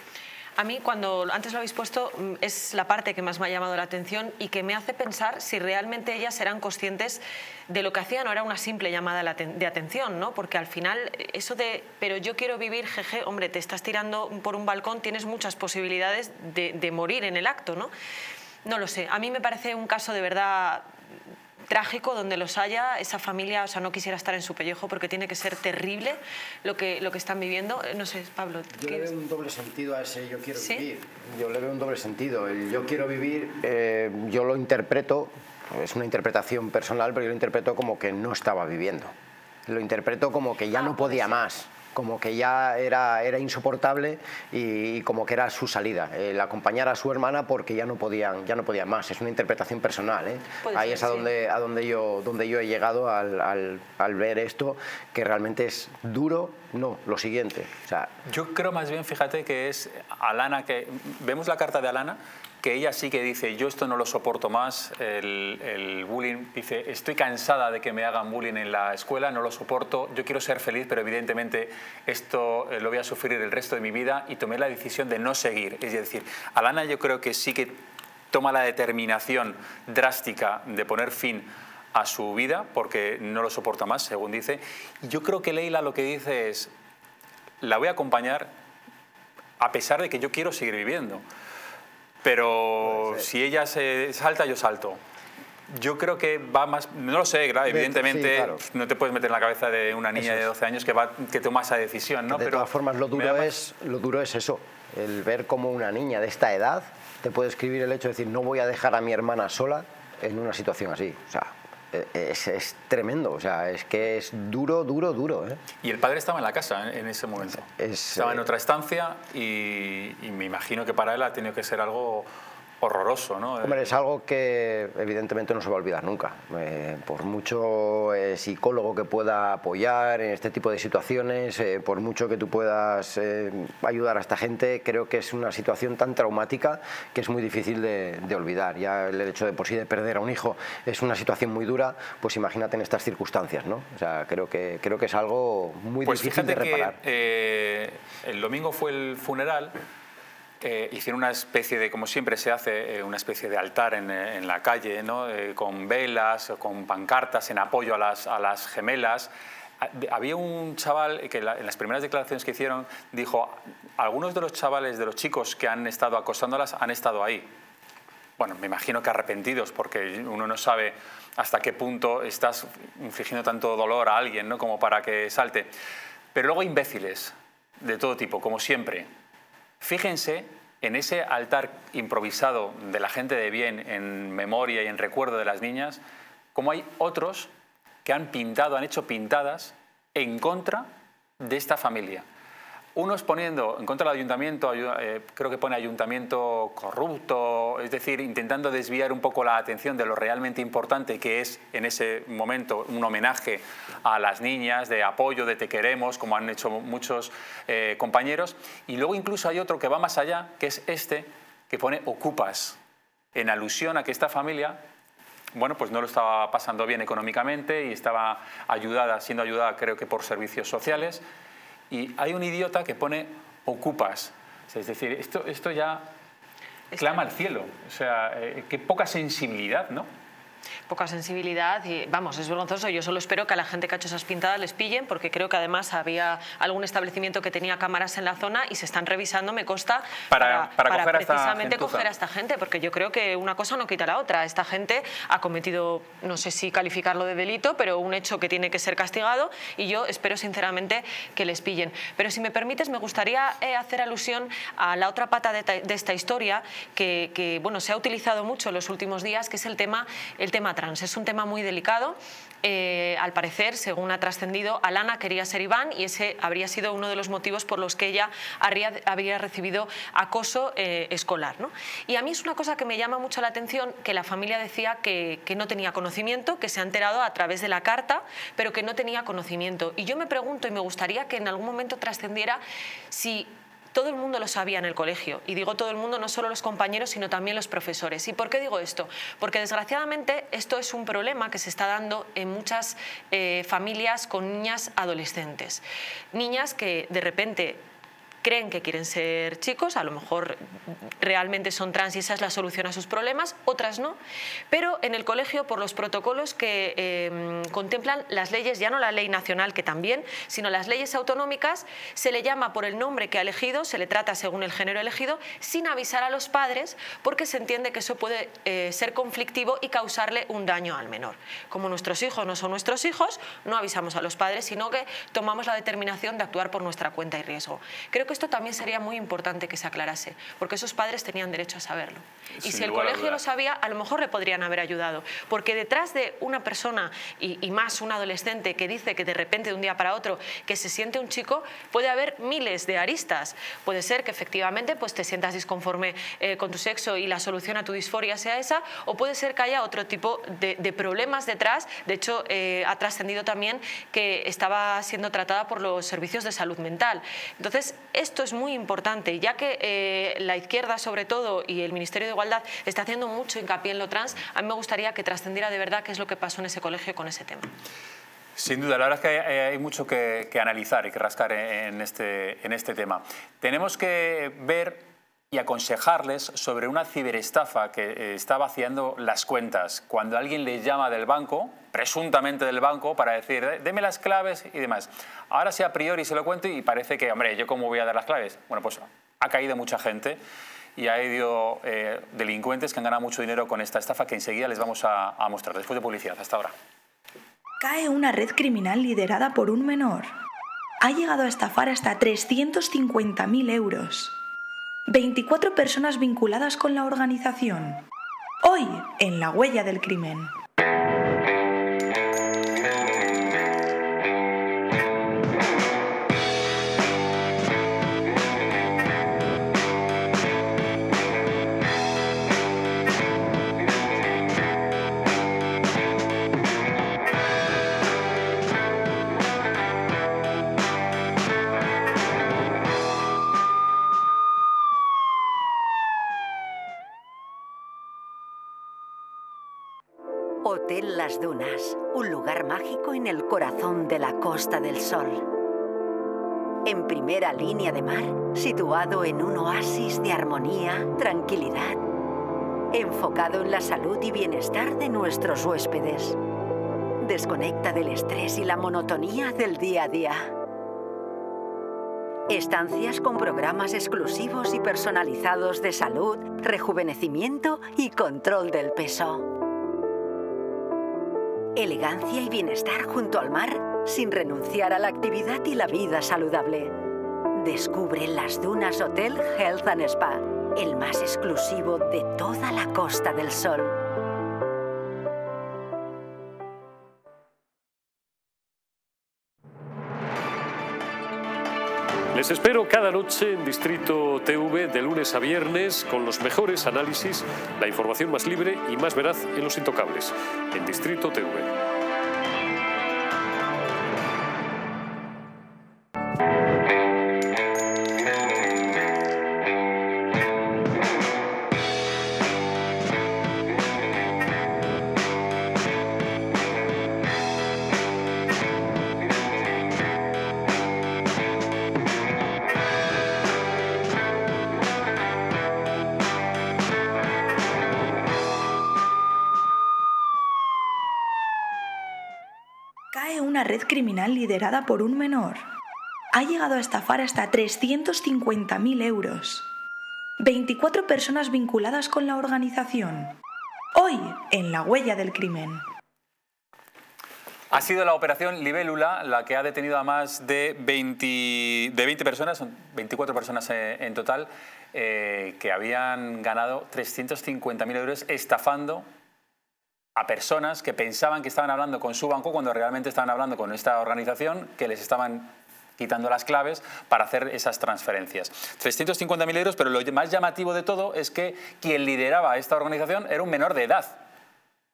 [SPEAKER 7] A mí, cuando antes lo habéis puesto, es la parte que más me ha llamado la atención y que me hace pensar si realmente ellas eran conscientes de lo que hacían o era una simple llamada de atención, ¿no? Porque al final, eso de, pero yo quiero vivir, jeje, hombre, te estás tirando por un balcón, tienes muchas posibilidades de morir en el acto, ¿no? No lo sé, a mí me parece un caso de verdad trágico donde los haya, esa familia, o sea, no quisiera estar en su pellejo porque tiene que ser terrible lo que están viviendo. No sé, Pablo.
[SPEAKER 8] Yo le veo un doble sentido a ese yo quiero vivir. Yo le veo un doble sentido. El yo quiero vivir, yo lo interpreto, es una interpretación personal, pero yo lo interpreto como que no estaba viviendo. Lo interpreto como que ya no podía más. Como que ya era insoportable y como que era su salida, el acompañar a su hermana porque ya no podían más. Es una interpretación personal, ¿eh? Ahí es a donde yo he llegado al ver esto, que realmente es duro. No, lo siguiente. O sea,
[SPEAKER 1] yo creo más bien, fíjate, que es Alana, que vemos la carta de Alana, que ella sí que dice, yo esto no lo soporto más, el bullying, dice, estoy cansada de que me hagan bullying en la escuela, no lo soporto, yo quiero ser feliz, pero evidentemente esto lo voy a sufrir el resto de mi vida, y tomé la decisión de no seguir. Es decir, Alana yo creo que sí que toma la determinación drástica de poner fin a su vida, porque no lo soporta más, según dice. Y yo creo que Leila lo que dice es, la voy a acompañar a pesar de que yo quiero seguir viviendo. Pero si ella se salta, yo salto. Yo creo que va más... No lo sé, claro, evidentemente sí, claro. No te puedes meter en la cabeza de una niña de 12 años que toma esa decisión, ¿no?
[SPEAKER 8] De todas formas, lo duro es eso, el ver cómo una niña de esta edad te puede escribir el hecho de decir, no voy a dejar a mi hermana sola en una situación así. O sea, es tremendo, o sea, es que es duro, ¿eh?
[SPEAKER 1] Y el padre estaba en la casa en ese momento. Estaba en otra estancia y me imagino que para él ha tenido que ser algo horroroso, ¿no?
[SPEAKER 8] Hombre, es algo que evidentemente no se va a olvidar nunca. Por mucho psicólogo que pueda apoyar en este tipo de situaciones, por mucho que tú puedas ayudar a esta gente, creo que es una situación tan traumática que es muy difícil de olvidar. Ya el hecho de por sí de perder a un hijo es una situación muy dura, pues imagínate en estas circunstancias, ¿no? O sea, creo que es algo muy difícil de reparar.
[SPEAKER 1] Que, el domingo fue el funeral. Hicieron una especie de, como siempre se hace, una especie de altar en la calle, ¿no? Con velas, con pancartas en apoyo a las gemelas. Había un chaval que en las primeras declaraciones que hicieron dijo, algunos de los chavales, de los chicos que han estado acosándolas han estado ahí. Bueno, me imagino que arrepentidos, porque uno no sabe hasta qué punto estás infligiendo tanto dolor a alguien, ¿no? Como para que salte. Pero luego imbéciles de todo tipo, como siempre. Fíjense en ese altar improvisado de la gente de bien en memoria y en recuerdo de las niñas, cómo hay otros que han hecho pintadas en contra de esta familia. Unos poniendo en contra del ayuntamiento, creo que pone ayuntamiento corrupto, es decir, intentando desviar un poco la atención de lo realmente importante que es en ese momento un homenaje a las niñas, de apoyo, de te queremos, como han hecho muchos compañeros. Y luego incluso hay otro que va más allá, que es este, que pone ocupas, en alusión a que esta familia, bueno, pues no lo estaba pasando bien económicamente y estaba siendo ayudada creo que por servicios sociales. Y hay un idiota que pone ocupas. Es decir, esto ya clama al cielo. O sea, qué poca sensibilidad, ¿no?
[SPEAKER 7] Poca sensibilidad y, vamos, es vergonzoso. Yo solo espero que a la gente que ha hecho esas pintadas les pillen, porque creo que además había algún establecimiento que tenía cámaras en la zona y se están revisando, me consta, para precisamente coger a esta gente, porque yo creo que una cosa no quita la otra. Esta gente ha cometido, no sé si calificarlo de delito, pero un hecho que tiene que ser castigado, y yo espero sinceramente que les pillen. Pero si me permites, me gustaría hacer alusión a la otra pata de esta historia que bueno, se ha utilizado mucho en los últimos días, que es el tema trans. Es un tema muy delicado. Al parecer, según ha trascendido, Alana quería ser Iván y ese habría sido uno de los motivos por los que ella habría recibido acoso escolar, ¿no? Y a mí es una cosa que me llama mucho la atención, que la familia decía que no tenía conocimiento, que se ha enterado a través de la carta, pero que no tenía conocimiento. Y yo me pregunto, y me gustaría que en algún momento trascendiera si todo el mundo lo sabía en el colegio, y digo todo el mundo, no solo los compañeros, sino también los profesores. ¿Y por qué digo esto? Porque desgraciadamente esto es un problema que se está dando en muchas familias con niñas adolescentes. Niñas que de repente creen que quieren ser chicos, a lo mejor realmente son trans y esa es la solución a sus problemas, otras no, pero en el colegio, por los protocolos que contemplan las leyes, ya no la ley nacional, que también, sino las leyes autonómicas, se le llama por el nombre que ha elegido, se le trata según el género elegido, sin avisar a los padres, porque se entiende que eso puede ser conflictivo y causarle un daño al menor. Como nuestros hijos no son nuestros hijos, no avisamos a los padres, sino que tomamos la determinación de actuar por nuestra cuenta y riesgo. Creo que esto también sería muy importante que se aclarase, porque esos padres tenían derecho a saberlo. Y si el colegio lo sabía, a lo mejor le podrían haber ayudado, porque detrás de una persona, y más un adolescente que dice que de repente de un día para otro que se siente un chico, puede haber miles de aristas. Puede ser que efectivamente pues, te sientas disconforme con tu sexo y la solución a tu disforia sea esa, o puede ser que haya otro tipo de problemas detrás. De hecho, ha trascendido también que estaba siendo tratada por los servicios de salud mental. Entonces, esto es muy importante, ya que la izquierda, sobre todo, y el Ministerio de Igualdad está haciendo mucho hincapié en lo trans, a mí me gustaría que trascendiera de verdad qué es lo que pasó en ese colegio con ese tema.
[SPEAKER 1] Sin duda, la verdad es que hay mucho que analizar y que rascar en este tema. Tenemos que ver y aconsejarles sobre una ciberestafa que está vaciando las cuentas. Cuando alguien les llama del banco, presuntamente del banco, para decir, deme las claves y demás. Ahora sí, a priori se lo cuento y parece que, hombre, ¿yo cómo voy a dar las claves? Bueno, pues ha caído mucha gente y ha habido delincuentes que han ganado mucho dinero con esta estafa que enseguida les vamos a mostrar, después de publicidad. Hasta ahora.
[SPEAKER 13] Cae una red criminal liderada por un menor. Ha llegado a estafar hasta 350.000 euros. 24 personas vinculadas con la organización. Hoy, en La Huella del Crimen.
[SPEAKER 14] Hotel Las Dunas, un lugar mágico en el corazón de la Costa del Sol. En primera línea de mar, situado en un oasis de armonía, tranquilidad, enfocado en la salud y bienestar de nuestros huéspedes. Desconecta del estrés y la monotonía del día a día. Estancias con programas exclusivos y personalizados de salud, rejuvenecimiento y control del peso. Elegancia y bienestar junto al mar, sin renunciar a la actividad y la vida saludable. Descubre Las Dunas Hotel Health and Spa, el más exclusivo de toda la Costa del Sol.
[SPEAKER 19] Les espero cada noche en Distrito TV de lunes a viernes con los mejores análisis, la información más libre y más veraz en Los Intocables, en Distrito TV.
[SPEAKER 13] Cae una red criminal liderada por un menor. Ha llegado a estafar hasta 350.000 euros. 24 personas vinculadas con la organización. Hoy, en La Huella del Crimen.
[SPEAKER 1] Ha sido la operación Libélula la que ha detenido a más de 20 personas, son 24 personas en total, que habían ganado 350.000 euros estafando a personas que pensaban que estaban hablando con su banco cuando realmente estaban hablando con esta organización que les estaban quitando las claves para hacer esas transferencias. 350.000 euros, pero lo más llamativo de todo es que quien lideraba esta organización era un menor de edad.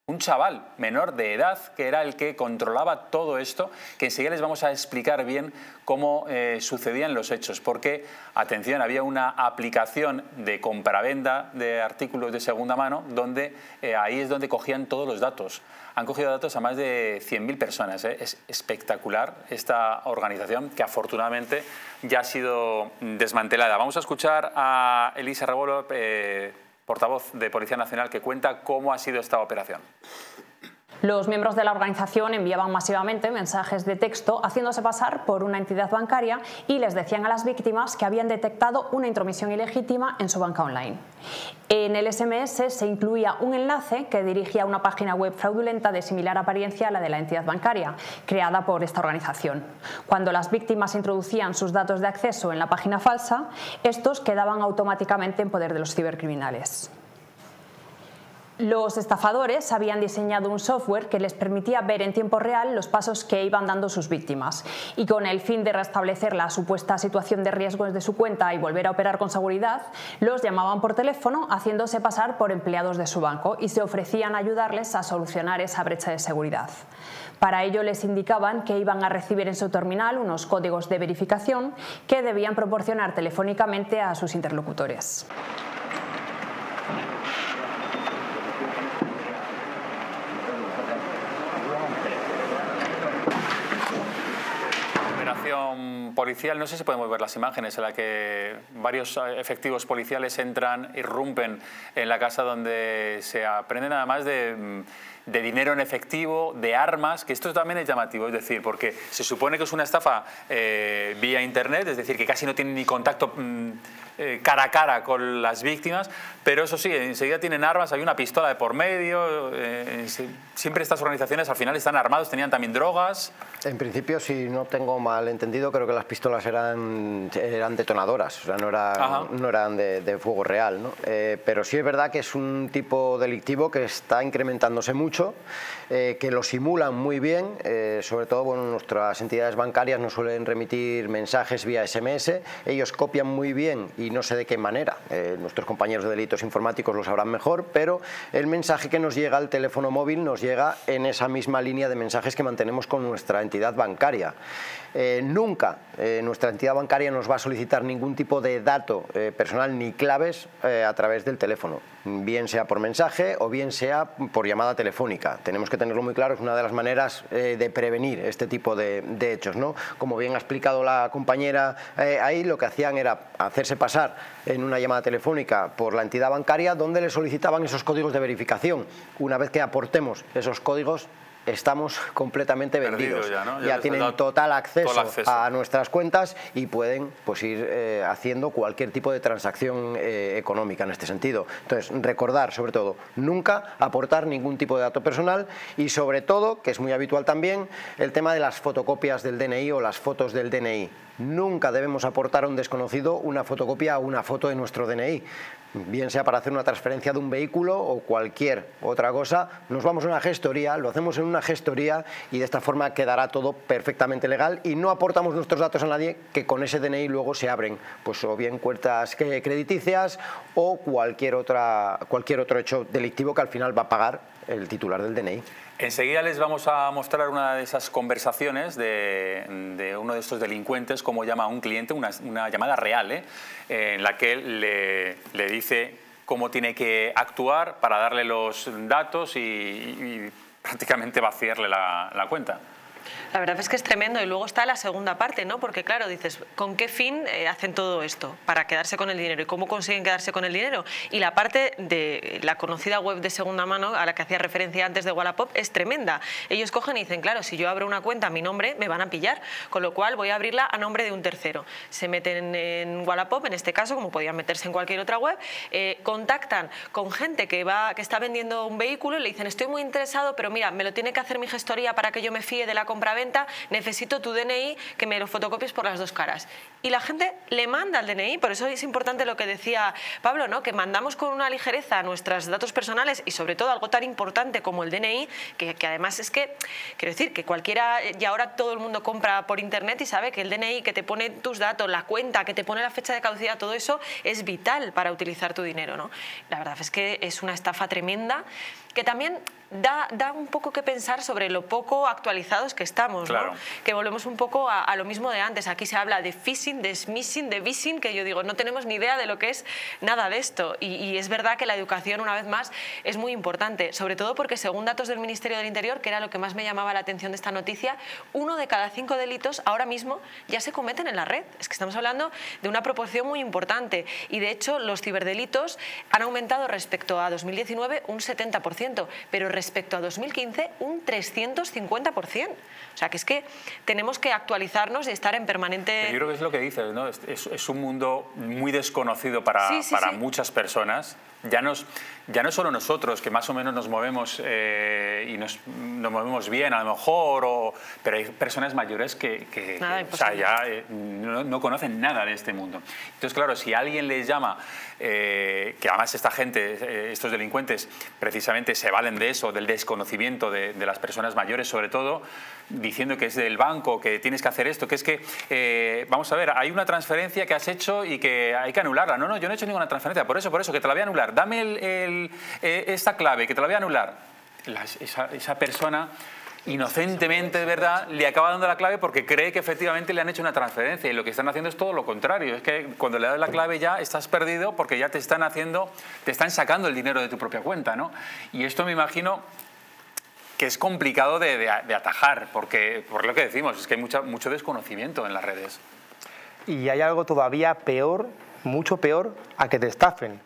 [SPEAKER 1] Un chaval menor de edad que era el que controlaba todo esto, que enseguida les vamos a explicar bien cómo sucedían los hechos. Porque, atención, había una aplicación de compraventa de artículos de segunda mano donde ahí es donde cogían todos los datos. Han cogido datos a más de 100.000 personas. Es espectacular esta organización que afortunadamente ya ha sido desmantelada. Vamos a escuchar a Elisa Rebolo, portavoz de Policía Nacional, que cuenta cómo ha sido esta operación.
[SPEAKER 20] Los miembros de la organización enviaban masivamente mensajes de texto haciéndose pasar por una entidad bancaria y les decían a las víctimas que habían detectado una intromisión ilegítima en su banca online. En el SMS se incluía un enlace que dirigía a una página web fraudulenta de similar apariencia a la de la entidad bancaria, creada por esta organización. Cuando las víctimas introducían sus datos de acceso en la página falsa, estos quedaban automáticamente en poder de los cibercriminales. Los estafadores habían diseñado un software que les permitía ver en tiempo real los pasos que iban dando sus víctimas y con el fin de restablecer la supuesta situación de riesgos de su cuenta y volver a operar con seguridad, los llamaban por teléfono haciéndose pasar por empleados de su banco y se ofrecían a ayudarles a solucionar esa brecha de seguridad. Para ello les indicaban que iban a recibir en su terminal unos códigos de verificación que debían proporcionar telefónicamente a sus interlocutores.
[SPEAKER 1] Policial, no sé si podemos ver las imágenes en la que varios efectivos policiales entran, irrumpen en la casa donde se aprenden además de dinero en efectivo, de armas, que esto también es llamativo, es decir, porque se supone que es una estafa vía internet, es decir, que casi no tienen ni contacto cara a cara con las víctimas, pero eso sí, enseguida tienen armas, hay una pistola de por medio, siempre estas organizaciones al final están armados, tenían también drogas.
[SPEAKER 8] En principio, si no tengo mal entendido, creo que las pistolas eran detonadoras, o sea, no eran de fuego real, ¿no? Pero sí es verdad que es un tipo delictivo que está incrementándose mucho, que lo simulan muy bien, sobre todo bueno, nuestras entidades bancarias nos suelen remitir mensajes vía SMS, ellos copian muy bien y no sé de qué manera, nuestros compañeros de delitos informáticos lo sabrán mejor, pero el mensaje que nos llega al teléfono móvil nos llega en esa misma línea de mensajes que mantenemos con nuestra entidad bancaria. Nunca nuestra entidad bancaria nos va a solicitar ningún tipo de dato personal ni claves a través del teléfono, bien sea por mensaje o bien sea por llamada telefónica. Tenemos que tenerlo muy claro, es una de las maneras de prevenir este tipo de hechos, ¿no? Como bien ha explicado la compañera ahí, lo que hacían era hacerse pasar en una llamada telefónica por la entidad bancaria donde le solicitaban esos códigos de verificación. Una vez que aportemos esos códigos, estamos completamente vendidos.
[SPEAKER 1] Ya, ¿no?
[SPEAKER 8] Ya tienen total acceso a nuestras cuentas y pueden pues, ir haciendo cualquier tipo de transacción económica en este sentido. Entonces, recordar, sobre todo, nunca aportar ningún tipo de dato personal y, sobre todo, que es muy habitual también, el tema de las fotocopias del DNI o las fotos del DNI. Nunca debemos aportar a un desconocido una fotocopia o una foto de nuestro DNI. Bien sea para hacer una transferencia de un vehículo o cualquier otra cosa, nos vamos a una gestoría, lo hacemos en una gestoría y de esta forma quedará todo perfectamente legal y no aportamos nuestros datos a nadie, que con ese DNI luego se abren pues o bien cuentas crediticias o cualquier otro hecho delictivo que al final va a pagar el titular del DNI.
[SPEAKER 1] Enseguida les vamos a mostrar una de esas conversaciones de uno de estos delincuentes, como llama a un cliente, una llamada real, en la que él le dice cómo tiene que actuar para darle los datos y prácticamente vaciarle la cuenta.
[SPEAKER 7] La verdad es que es tremendo y luego está la segunda parte, ¿no? Porque claro, dices, ¿con qué fin hacen todo esto? Para quedarse con el dinero. ¿Y cómo consiguen quedarse con el dinero? Y la parte de la conocida web de segunda mano a la que hacía referencia antes de Wallapop es tremenda. Ellos cogen y dicen, claro, si yo abro una cuenta a mi nombre me van a pillar, con lo cual voy a abrirla a nombre de un tercero. Se meten en Wallapop, en este caso, como podían meterse en cualquier otra web, contactan con gente que está vendiendo un vehículo y le dicen, estoy muy interesado, pero mira, me lo tiene que hacer mi gestoría para que yo me fíe de la compraventa, necesito tu DNI, que me lo fotocopies por las dos caras. y la gente le manda el DNI. Por eso es importante lo que decía Pablo, ¿no? Que mandamos con una ligereza nuestros datos personales y sobre todo algo tan importante como el DNI, que además es que, quiero decir, que cualquiera, y ahora todo el mundo compra por internet y sabe que el DNI, que te pone tus datos, la cuenta, que te pone la fecha de caducidad, todo eso es vital para utilizar tu dinero, ¿no? La verdad es que es una estafa tremenda, que también da un poco que pensar sobre lo poco actualizados que estamos,
[SPEAKER 1] claro,
[SPEAKER 7] ¿no? Que volvemos un poco a lo mismo de antes. Aquí se habla de phishing, de smishing, de vishing, que yo digo, no tenemos ni idea de lo que es nada de esto. Y es verdad que la educación, una vez más, es muy importante, sobre todo porque según datos del Ministerio del Interior, que era lo que más me llamaba la atención de esta noticia, 1 de cada 5 delitos ahora mismo ya se cometen en la red. Es que estamos hablando de una proporción muy importante. Y de hecho, los ciberdelitos han aumentado respecto a 2019 un 70%, pero respecto a 2015 un 350%. O sea, que es que tenemos que actualizarnos y estar en permanente...
[SPEAKER 1] Yo creo que es lo que dices, ¿no? Es un mundo muy desconocido para muchas personas. Ya no solo nosotros, que más o menos nos movemos y nos movemos bien, a lo mejor, pero hay personas mayores que o sea, ya no conocen nada de este mundo. Entonces, claro, si alguien les llama, que además esta gente, estos delincuentes, precisamente se valen de eso, del desconocimiento de las personas mayores, sobre todo, diciendo que es del banco, que tienes que hacer esto, que es que, vamos a ver, hay una transferencia que has hecho y que hay que anularla. No, yo no he hecho ninguna transferencia, por eso, que te la voy a anular. Dame esta clave, que te la voy a anular. Esa persona, inocentemente, de verdad, le acaba dando la clave porque cree que efectivamente le han hecho una transferencia, y lo que están haciendo es todo lo contrario. Es que cuando le das la clave ya estás perdido porque ya te están sacando el dinero de tu propia cuenta, ¿no? Y esto me imagino que es complicado de atajar, porque por lo que decimos, es que hay mucho desconocimiento en las redes.
[SPEAKER 10] Y hay algo todavía peor, mucho peor, a que te estafen.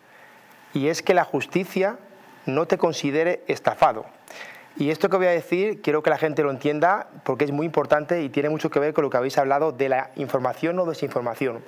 [SPEAKER 10] Y es que la justicia no te considere estafado. Y esto que voy a decir, quiero que la gente lo entienda porque es muy importante y tiene mucho que ver con lo que habéis hablado de la información o desinformación.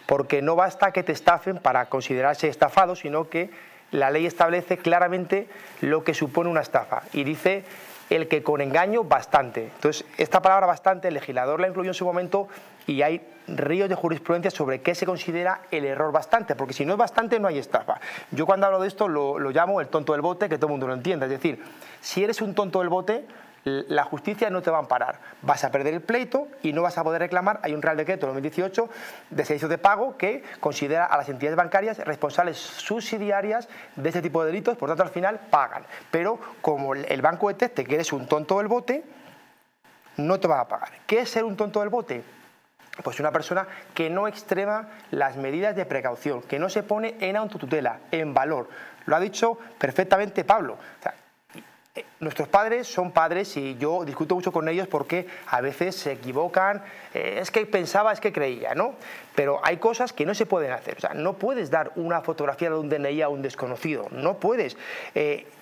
[SPEAKER 10] Porque no basta que te estafen para considerarse estafado, sino que la ley establece claramente lo que supone una estafa. Y dice el que con engaño bastante. Entonces, esta palabra bastante, el legislador la incluyó en su momento y hay ríos de jurisprudencia sobre qué se considera el error bastante, porque si no es bastante no hay estafa. Yo cuando hablo de esto lo llamo el tonto del bote, que todo el mundo lo entienda. Es decir, si eres un tonto del bote, la justicia no te va a amparar. Vas a perder el pleito y no vas a poder reclamar. Hay un Real Decreto 2018 de servicios de pago que considera a las entidades bancarias responsables subsidiarias de este tipo de delitos, por tanto al final pagan. Pero como el banco detecte que eres un tonto del bote, no te van a pagar. ¿Qué es ser un tonto del bote? Pues una persona que no extrema las medidas de precaución, que no se pone en autotutela, en valor. Lo ha dicho perfectamente Pablo. O sea, nuestros padres son padres y yo discuto mucho con ellos porque a veces se equivocan, es que pensaba, es que creía, ¿no? Pero hay cosas que no se pueden hacer. O sea, no puedes dar una fotografía de un DNI a un desconocido, no puedes.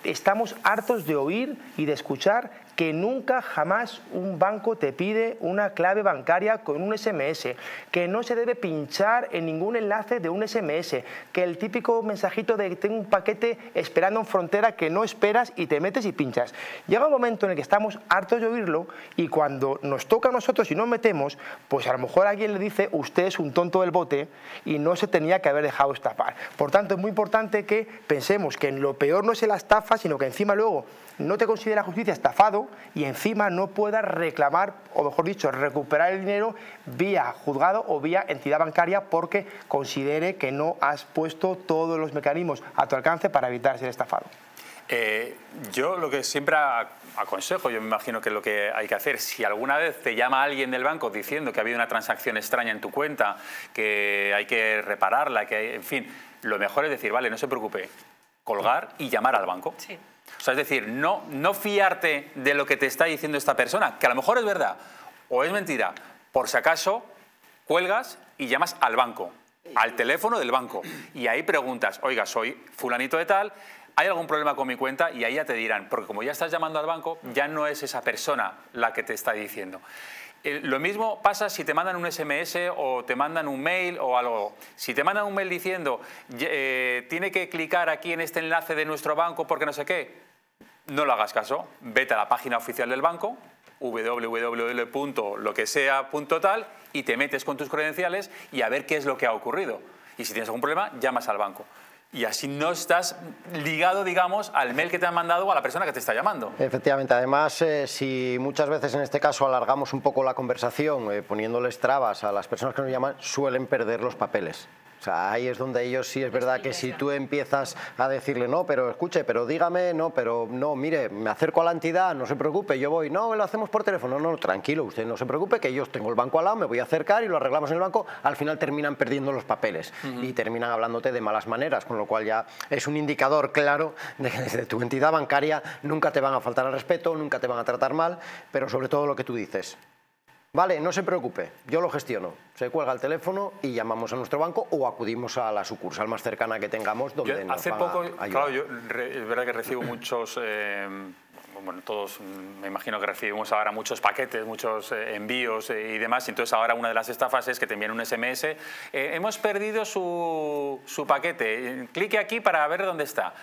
[SPEAKER 10] Estamos hartos de oír y de escuchar que nunca jamás un banco te pide una clave bancaria con un SMS, que no se debe pinchar en ningún enlace de un SMS, que el típico mensajito de que tengo un paquete esperando en frontera que no esperas y te metes y pinchas. Llega un momento en el que estamos hartos de oírlo y cuando nos toca a nosotros y nos metemos, pues a lo mejor alguien le dice usted es un tonto del bote y no se tenía que haber dejado estafar. Por tanto, es muy importante que pensemos que lo peor no es la estafa, sino que encima luego no te considera justicia estafado y encima no puedas reclamar, o mejor dicho, recuperar el dinero vía juzgado o vía entidad bancaria porque considere que no has puesto todos los mecanismos a tu alcance para evitar ser estafado.
[SPEAKER 1] Yo lo que siempre aconsejo, yo me imagino que lo que hay que hacer, si alguna vez te llama alguien del banco diciendo que ha habido una transacción extraña en tu cuenta, que hay que repararla, en fin, lo mejor es decir, vale, no se preocupe, colgar y llamar al banco. Sí. O sea, es decir, no fiarte de lo que te está diciendo esta persona, que a lo mejor es verdad o es mentira. Por si acaso, cuelgas y llamas al banco, al teléfono del banco. Y ahí preguntas, oiga, soy fulanito de tal, ¿hay algún problema con mi cuenta? Y ahí ya te dirán, porque como ya estás llamando al banco, ya no es esa persona la que te está diciendo. Lo mismo pasa si te mandan un SMS o te mandan un mail o algo. Si te mandan un mail diciendo tiene que clicar aquí en este enlace de nuestro banco porque no sé qué, no lo hagas caso. Vete a la página oficial del banco www.loquesea.tal y te metes con tus credenciales y a ver qué es lo que ha ocurrido. Y si tienes algún problema, llamas al banco. Y así no estás ligado, digamos, al mail que te han mandado o a la persona que te está llamando.
[SPEAKER 8] Efectivamente. Además, si muchas veces en este caso alargamos un poco la conversación poniéndoles trabas a las personas que nos llaman, suelen perder los papeles. O sea, ahí es donde ellos sí es verdad que si tú empiezas a decirle no, pero escuche, pero dígame, no, pero no, mire, me acerco a la entidad, no se preocupe, yo voy, no, lo hacemos por teléfono, no, tranquilo, usted no se preocupe, que yo tengo el banco al lado, me voy a acercar y lo arreglamos en el banco, al final terminan perdiendo los papeles y terminan hablándote de malas maneras, con lo cual ya es un indicador claro de que desde tu entidad bancaria nunca te van a faltar al respeto, nunca te van a tratar mal, pero sobre todo lo que tú dices. Vale, no se preocupe, yo lo gestiono. Se cuelga el teléfono y llamamos a nuestro banco o acudimos a la sucursal más cercana que tengamos donde nos van a ayudar.
[SPEAKER 1] Claro, es verdad que recibo muchos, bueno, todos me imagino que recibimos ahora muchos paquetes, muchos envíos y demás. Y entonces ahora una de las estafas es que te envían un SMS. Hemos perdido su paquete, clique aquí para ver dónde está.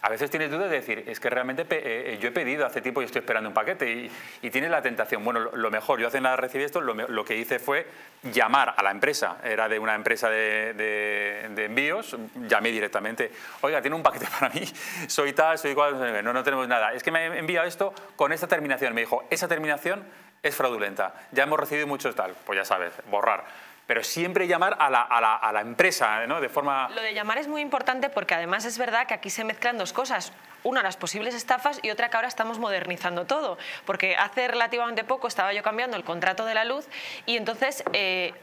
[SPEAKER 1] A veces tienes dudas de decir, es que realmente yo he pedido hace tiempo y estoy esperando un paquete y tienes la tentación. Bueno, lo mejor, yo hace nada recibí esto, lo que hice fue llamar a la empresa, era de una empresa de envíos, llamé directamente, oiga, tiene un paquete para mí, soy tal, soy igual, no tenemos nada, es que me ha enviado esto con esta terminación, me dijo, esa terminación es fraudulenta, ya hemos recibido muchos tal, pues ya sabes, borrar. Pero siempre llamar a la empresa, ¿no? De forma...
[SPEAKER 7] Lo de llamar es muy importante porque además es verdad que aquí se mezclan dos cosas. Una, las posibles estafas y otra que ahora estamos modernizando todo. Porque hace relativamente poco estaba yo cambiando el contrato de la luz y entonces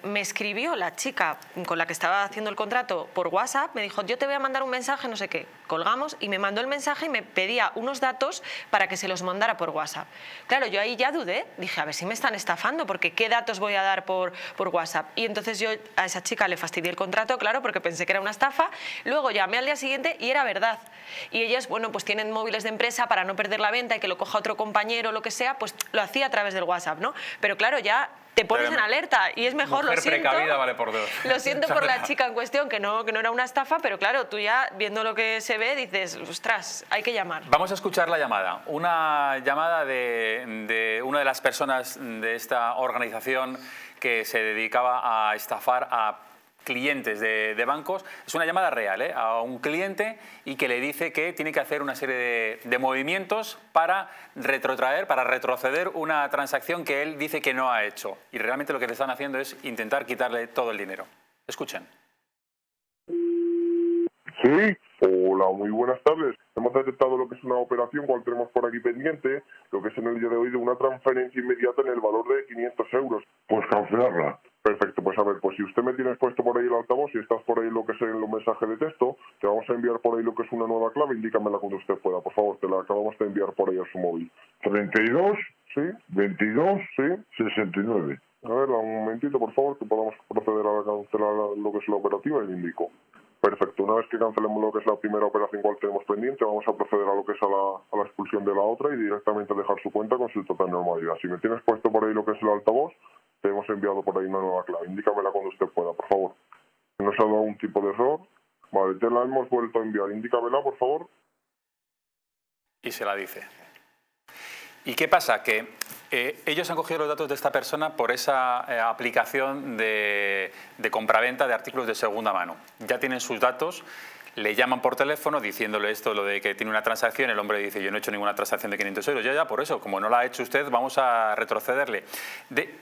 [SPEAKER 7] me escribió la chica con la que estaba haciendo el contrato por WhatsApp, me dijo, yo te voy a mandar un mensaje, no sé qué. Colgamos y me mandó el mensaje y me pedía unos datos para que se los mandara por WhatsApp. Claro, yo ahí ya dudé, dije, a ver si me están estafando, porque ¿qué datos voy a dar por WhatsApp? Y entonces yo a esa chica le fastidié el contrato, claro, porque pensé que era una estafa. Luego llamé al día siguiente y era verdad. Y ellas, bueno, pues tienen móviles de empresa para no perder la venta y que lo coja otro compañero o lo que sea, pues lo hacía a través del WhatsApp, ¿no? Pero claro, ya te pones en alerta y es mejor, lo siento.
[SPEAKER 1] Precavida vale por dos.
[SPEAKER 7] Lo siento por la chica en cuestión, que no era una estafa, pero claro, tú ya viendo lo que se ve dices, ostras, hay que llamar.
[SPEAKER 1] Vamos a escuchar la llamada. Una llamada de una de las personas de esta organización que se dedicaba a estafar a clientes de bancos. Es una llamada real, a un cliente y que le dice que tiene que hacer una serie de movimientos para retroceder una transacción que él dice que no ha hecho. Y realmente lo que le están haciendo es intentar quitarle todo el dinero. Escuchen.
[SPEAKER 2] Sí, hola, muy buenas tardes. Hemos detectado lo que es una operación, cual tenemos por aquí pendiente, lo que es en el día de hoy de una transferencia inmediata en el valor de 500 euros.
[SPEAKER 21] Pues cancelarla.
[SPEAKER 2] Perfecto, pues a ver, pues si usted me tienes puesto por ahí el altavoz y estás por ahí lo que es en los mensajes de texto, te vamos a enviar por ahí lo que es una nueva clave, indícamela cuando usted pueda, por favor, te la acabamos de enviar por ahí a su móvil.
[SPEAKER 21] 32,
[SPEAKER 2] sí,
[SPEAKER 21] 22,
[SPEAKER 2] sí,
[SPEAKER 21] 69.
[SPEAKER 2] A ver, un momentito, por favor, que podamos proceder a cancelar lo que es la operativa y le indico. Perfecto, una vez que cancelemos lo que es la primera operación cual tenemos pendiente, vamos a proceder a lo que es a la expulsión de la otra y directamente dejar su cuenta con su total normalidad. Si me tienes puesto por ahí lo que es el altavoz, te hemos enviado por ahí una nueva clave. Indícamela cuando usted pueda, por favor. ¿No se ha dado un tipo de error? Vale, te la hemos vuelto a enviar. Indícamela, por favor.
[SPEAKER 1] Y se la dice. ¿Y qué pasa? Que ellos han cogido los datos de esta persona por esa aplicación de compraventa de artículos de segunda mano. Ya tienen sus datos, le llaman por teléfono diciéndole esto, lo de que tiene una transacción, el hombre dice, yo no he hecho ninguna transacción de 500 euros, ya, por eso, como no la ha hecho usted, vamos a retrocederle.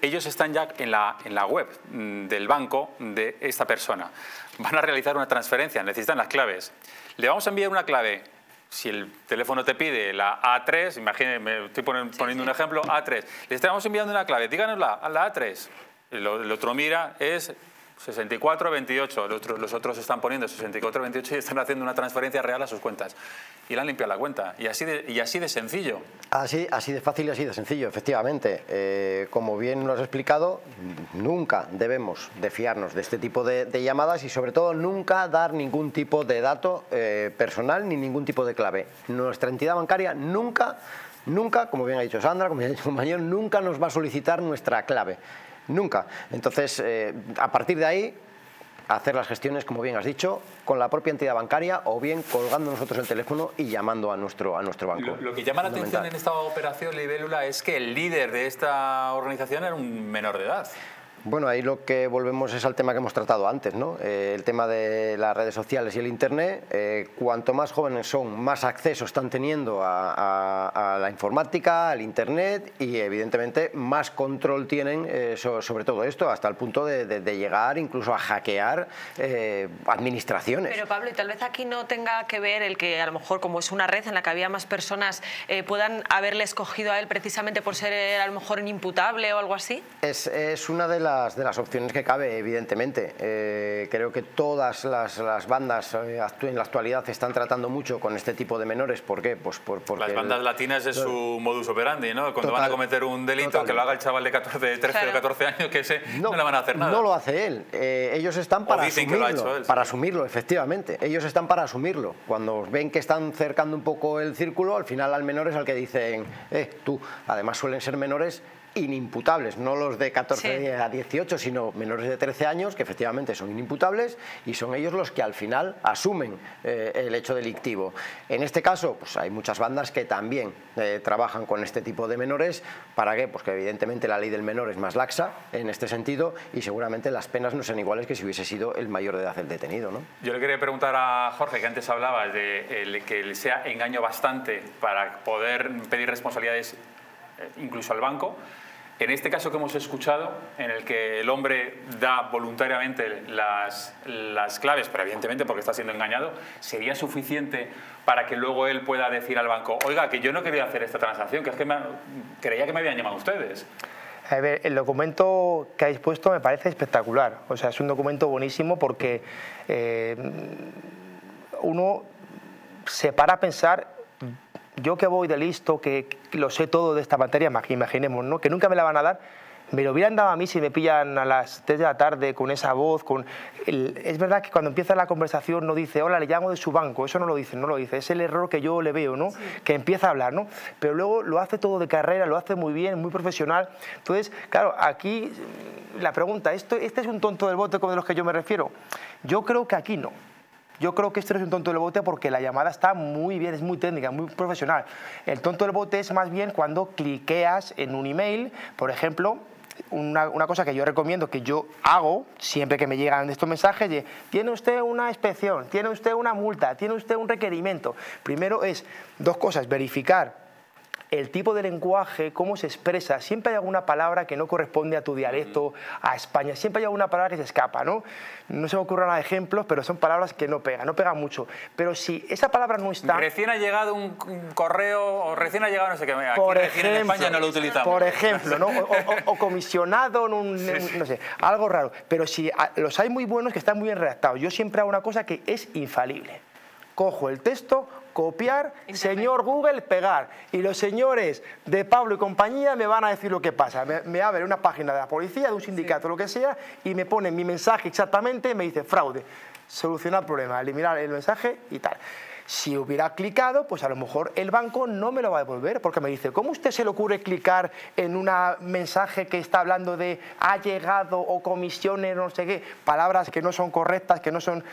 [SPEAKER 1] Ellos están ya en la web del banco de esta persona. Van a realizar una transferencia, necesitan las claves. Le vamos a enviar una clave. Si el teléfono te pide la A3, imagínate, me estoy poniendo un ejemplo, A3, le estamos enviando una clave, díganosla, la A3. El otro mira, es 6428, los otros están poniendo 6428 y están haciendo una transferencia real a sus cuentas. Y le han limpiado la cuenta. Y así de sencillo.
[SPEAKER 8] Así de fácil y así de sencillo, efectivamente. Como bien nos has explicado, nunca debemos de fiarnos de este tipo de llamadas y sobre todo nunca dar ningún tipo de dato personal ni ningún tipo de clave. Nuestra entidad bancaria nunca, como bien ha dicho Sandra, como bien ha dicho el compañero, nunca nos va a solicitar nuestra clave. Nunca. Entonces, a partir de ahí, hacer las gestiones, como bien has dicho, con la propia entidad bancaria o bien colgando nosotros el teléfono y llamando a nuestro banco.
[SPEAKER 1] Lo que llama la atención en esta operación Libélula es que el líder de esta organización era un menor de edad.
[SPEAKER 8] Bueno, ahí lo que volvemos es al tema que hemos tratado antes, ¿no? El tema de las redes sociales y el Internet. Cuanto más jóvenes son, más acceso están teniendo a la informática, al Internet y evidentemente más control tienen sobre todo esto, hasta el punto de llegar incluso a hackear administraciones.
[SPEAKER 7] Pero Pablo, y tal vez aquí no tenga que ver el que a lo mejor como es una red en la que había más personas puedan haberle escogido a él precisamente por ser a lo mejor inimputable o algo así.
[SPEAKER 8] Es una de las opciones que cabe, evidentemente. Creo que todas las bandas en la actualidad están tratando mucho con este tipo de menores. ¿Por qué? Pues porque
[SPEAKER 1] las bandas latinas es su modus operandi, ¿no? Cuando van a cometer un delito, que lo haga el chaval de 13 o 14 años, que ese no le van a hacer nada.
[SPEAKER 8] No lo hace él. Ellos están para asumirlo. Para asumirlo, efectivamente. Ellos están para asumirlo. Cuando ven que están cercando un poco el círculo, al final al menor es al que dicen, tú. Además suelen ser menores inimputables, no los de 14 a 18, sino menores de 13 años, que efectivamente son inimputables y son ellos los que al final asumen el hecho delictivo. En este caso, pues hay muchas bandas que también trabajan con este tipo de menores. ¿Para qué? Pues que evidentemente la ley del menor es más laxa en este sentido y seguramente las penas no sean iguales que si hubiese sido el mayor de edad el detenido, ¿no?
[SPEAKER 1] Yo le quería preguntar a Jorge, que antes hablabas de que le sea engaño bastante para poder pedir responsabilidades incluso al banco. En este caso que hemos escuchado, en el que el hombre da voluntariamente las claves, pero evidentemente porque está siendo engañado, ¿sería suficiente para que luego él pueda decir al banco, oiga, que yo no quería hacer esta transacción, que es que creía que me habían llamado ustedes?
[SPEAKER 10] A ver, el documento que habéis puesto me parece espectacular. O sea, es un documento buenísimo porque uno se para a pensar. Yo que voy de listo, que lo sé todo de esta materia, imaginemos, ¿no? Que nunca me la van a dar, me lo hubieran dado a mí si me pillan a las 3 de la tarde con esa voz. Es verdad que cuando empieza la conversación no dice, hola, le llamo de su banco, eso no lo dice, es el error que yo le veo, ¿no? Sí. Que empieza a hablar, ¿no? Pero luego lo hace todo de carrera, lo hace muy bien, muy profesional. Entonces, claro, aquí la pregunta, ¿este es un tonto del bote como de los que yo me refiero? Yo creo que aquí no. Yo creo que esto no es un tonto del bote porque la llamada está muy bien, es muy técnica, muy profesional. El tonto del bote es más bien cuando cliqueas en un email, por ejemplo, una cosa que yo recomiendo, que yo hago siempre que me llegan estos mensajes, de, tiene usted una inspección, tiene usted una multa, tiene usted un requerimiento. Primero es dos cosas, verificar el tipo de lenguaje, cómo se expresa. Siempre hay alguna palabra que no corresponde a tu dialecto, a España. Siempre hay alguna palabra que se escapa, ¿no? No se me ocurren ejemplos, pero son palabras que no pegan mucho. Pero si esa palabra no está...
[SPEAKER 1] Recién ha llegado un correo, o recién ha llegado no sé qué. Aquí recién en España no lo utilizamos.
[SPEAKER 10] Por ejemplo, ¿no? O comisionado, no sé, algo raro. Pero si los hay muy buenos que están muy bien redactados. Yo siempre hago una cosa que es infalible. Cojo el texto, copiar, señor Google, pegar. Y los señores de Pablo y compañía me van a decir lo que pasa. Me abren una página de la policía, de un sindicato, lo que sea, y me ponen mi mensaje exactamente, me dice fraude, solucionar el problema, eliminar el mensaje y tal. Si hubiera clicado, pues a lo mejor el banco no me lo va a devolver, porque me dice, ¿cómo usted se le ocurre clicar en un mensaje que está hablando de ha llegado o comisiones, no sé qué, palabras que no son correctas, que no son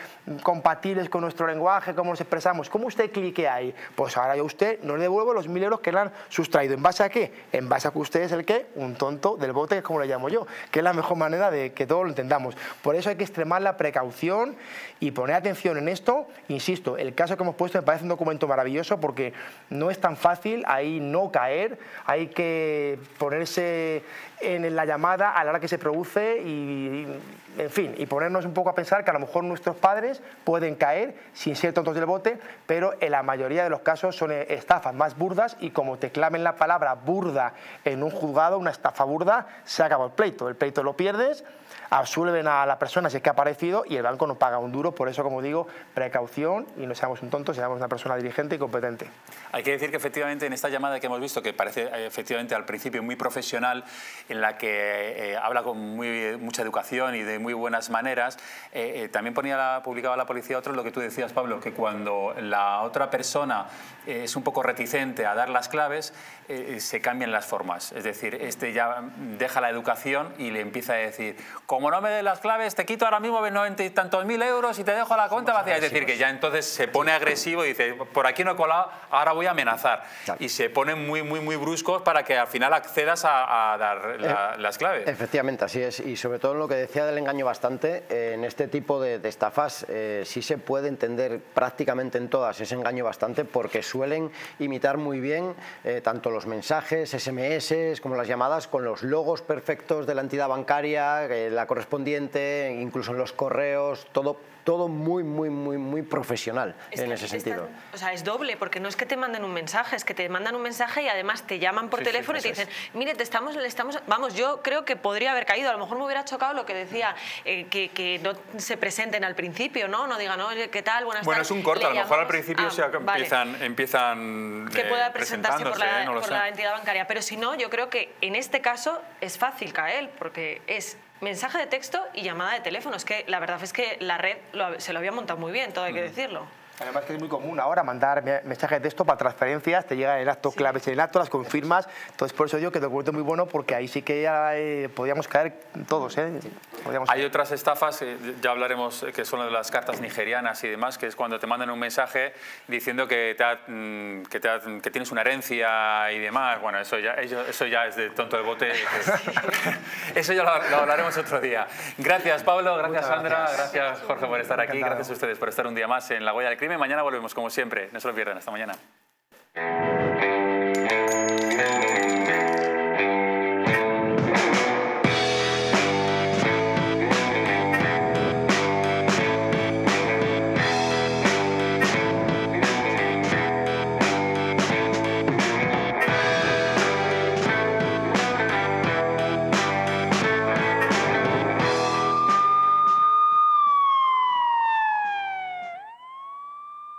[SPEAKER 10] compatibles con nuestro lenguaje, cómo nos expresamos? ¿Cómo usted clique ahí? Pues ahora yo a usted no le devuelvo los 1.000 euros que le han sustraído. ¿En base a qué? En base a que usted es el que, un tonto del bote, que es como le llamo yo, que es la mejor manera de que todos lo entendamos. Por eso hay que extremar la precaución y poner atención en esto. Insisto, el caso que hemos puesto me parece un documento maravilloso porque no es tan fácil ahí no caer, hay que ponerse en la llamada a la hora que se produce y en fin, y ponernos un poco a pensar que a lo mejor nuestros padres pueden caer sin ser tontos del bote, pero en la mayoría de los casos son estafas más burdas y como te clamen la palabra burda en un juzgado, una estafa burda, se acabó el pleito lo pierdes, absuelven a la persona si es que ha aparecido y el banco no paga un duro. Por eso, como digo, precaución y no seamos un tonto, seamos una persona diligente y competente.
[SPEAKER 1] Hay que decir que efectivamente en esta llamada que hemos visto, que parece efectivamente al principio muy profesional, en la que habla con mucha educación y de muy buenas maneras, también publicaba la policía otro lo que tú decías, Pablo, que cuando la otra persona es un poco reticente a dar las claves, se cambian las formas. Es decir, este ya deja la educación y le empieza a decir, como no me des las claves, te quito ahora mismo 90 y tantos mil euros y te dejo la cuenta vacía. Es decir, que ya entonces se pone agresivo y dice, por aquí no he colado, ahora voy a amenazar. Y se ponen muy bruscos para que al final accedas a dar las claves.
[SPEAKER 8] Efectivamente, así es. Y sobre todo en lo que decía del engaño bastante, en este tipo de estafas sí se puede entender prácticamente en todas ese engaño bastante, porque suelen imitar muy bien tanto los mensajes, SMS, como las llamadas, con los logos perfectos de la entidad bancaria, la correspondiente, incluso en los correos, todo muy profesional en ese sentido.
[SPEAKER 7] O sea, es doble, porque no es que te manden un mensaje, es que te mandan un mensaje y además te llaman por teléfono y te dicen, mire, vamos, yo creo que podría haber caído, a lo mejor me hubiera chocado lo que decía, que no se presenten al principio, ¿no? No digan, oye, ¿qué tal? Buenas tardes.
[SPEAKER 1] Bueno, es un corte, a lo mejor al principio empiezan
[SPEAKER 7] que pueda presentarse por la entidad bancaria, pero si no, yo creo que en este caso es fácil caer, porque es mensaje de texto y llamada de teléfono. Es que la verdad es que la red se lo había montado muy bien, todo hay que decirlo.
[SPEAKER 10] Además que es muy común ahora mandar mensajes de texto para transferencias, te llegan en el acto, claves en el acto, las confirmas. Entonces por eso digo que el documento es muy bueno, porque ahí sí que ya podríamos caer todos.
[SPEAKER 1] Hay otras estafas, ya hablaremos, que son de las cartas nigerianas y demás, que es cuando te mandan un mensaje diciendo que tienes una herencia y demás. Bueno, eso ya es de tonto de bote. Eso ya lo hablaremos otro día. Gracias, Pablo, gracias, Sandra, gracias, Jorge, por estar aquí. Gracias a ustedes por estar un día más en La Huella del Crimen. Mañana volvemos, como siempre. No se lo pierdan. Hasta mañana.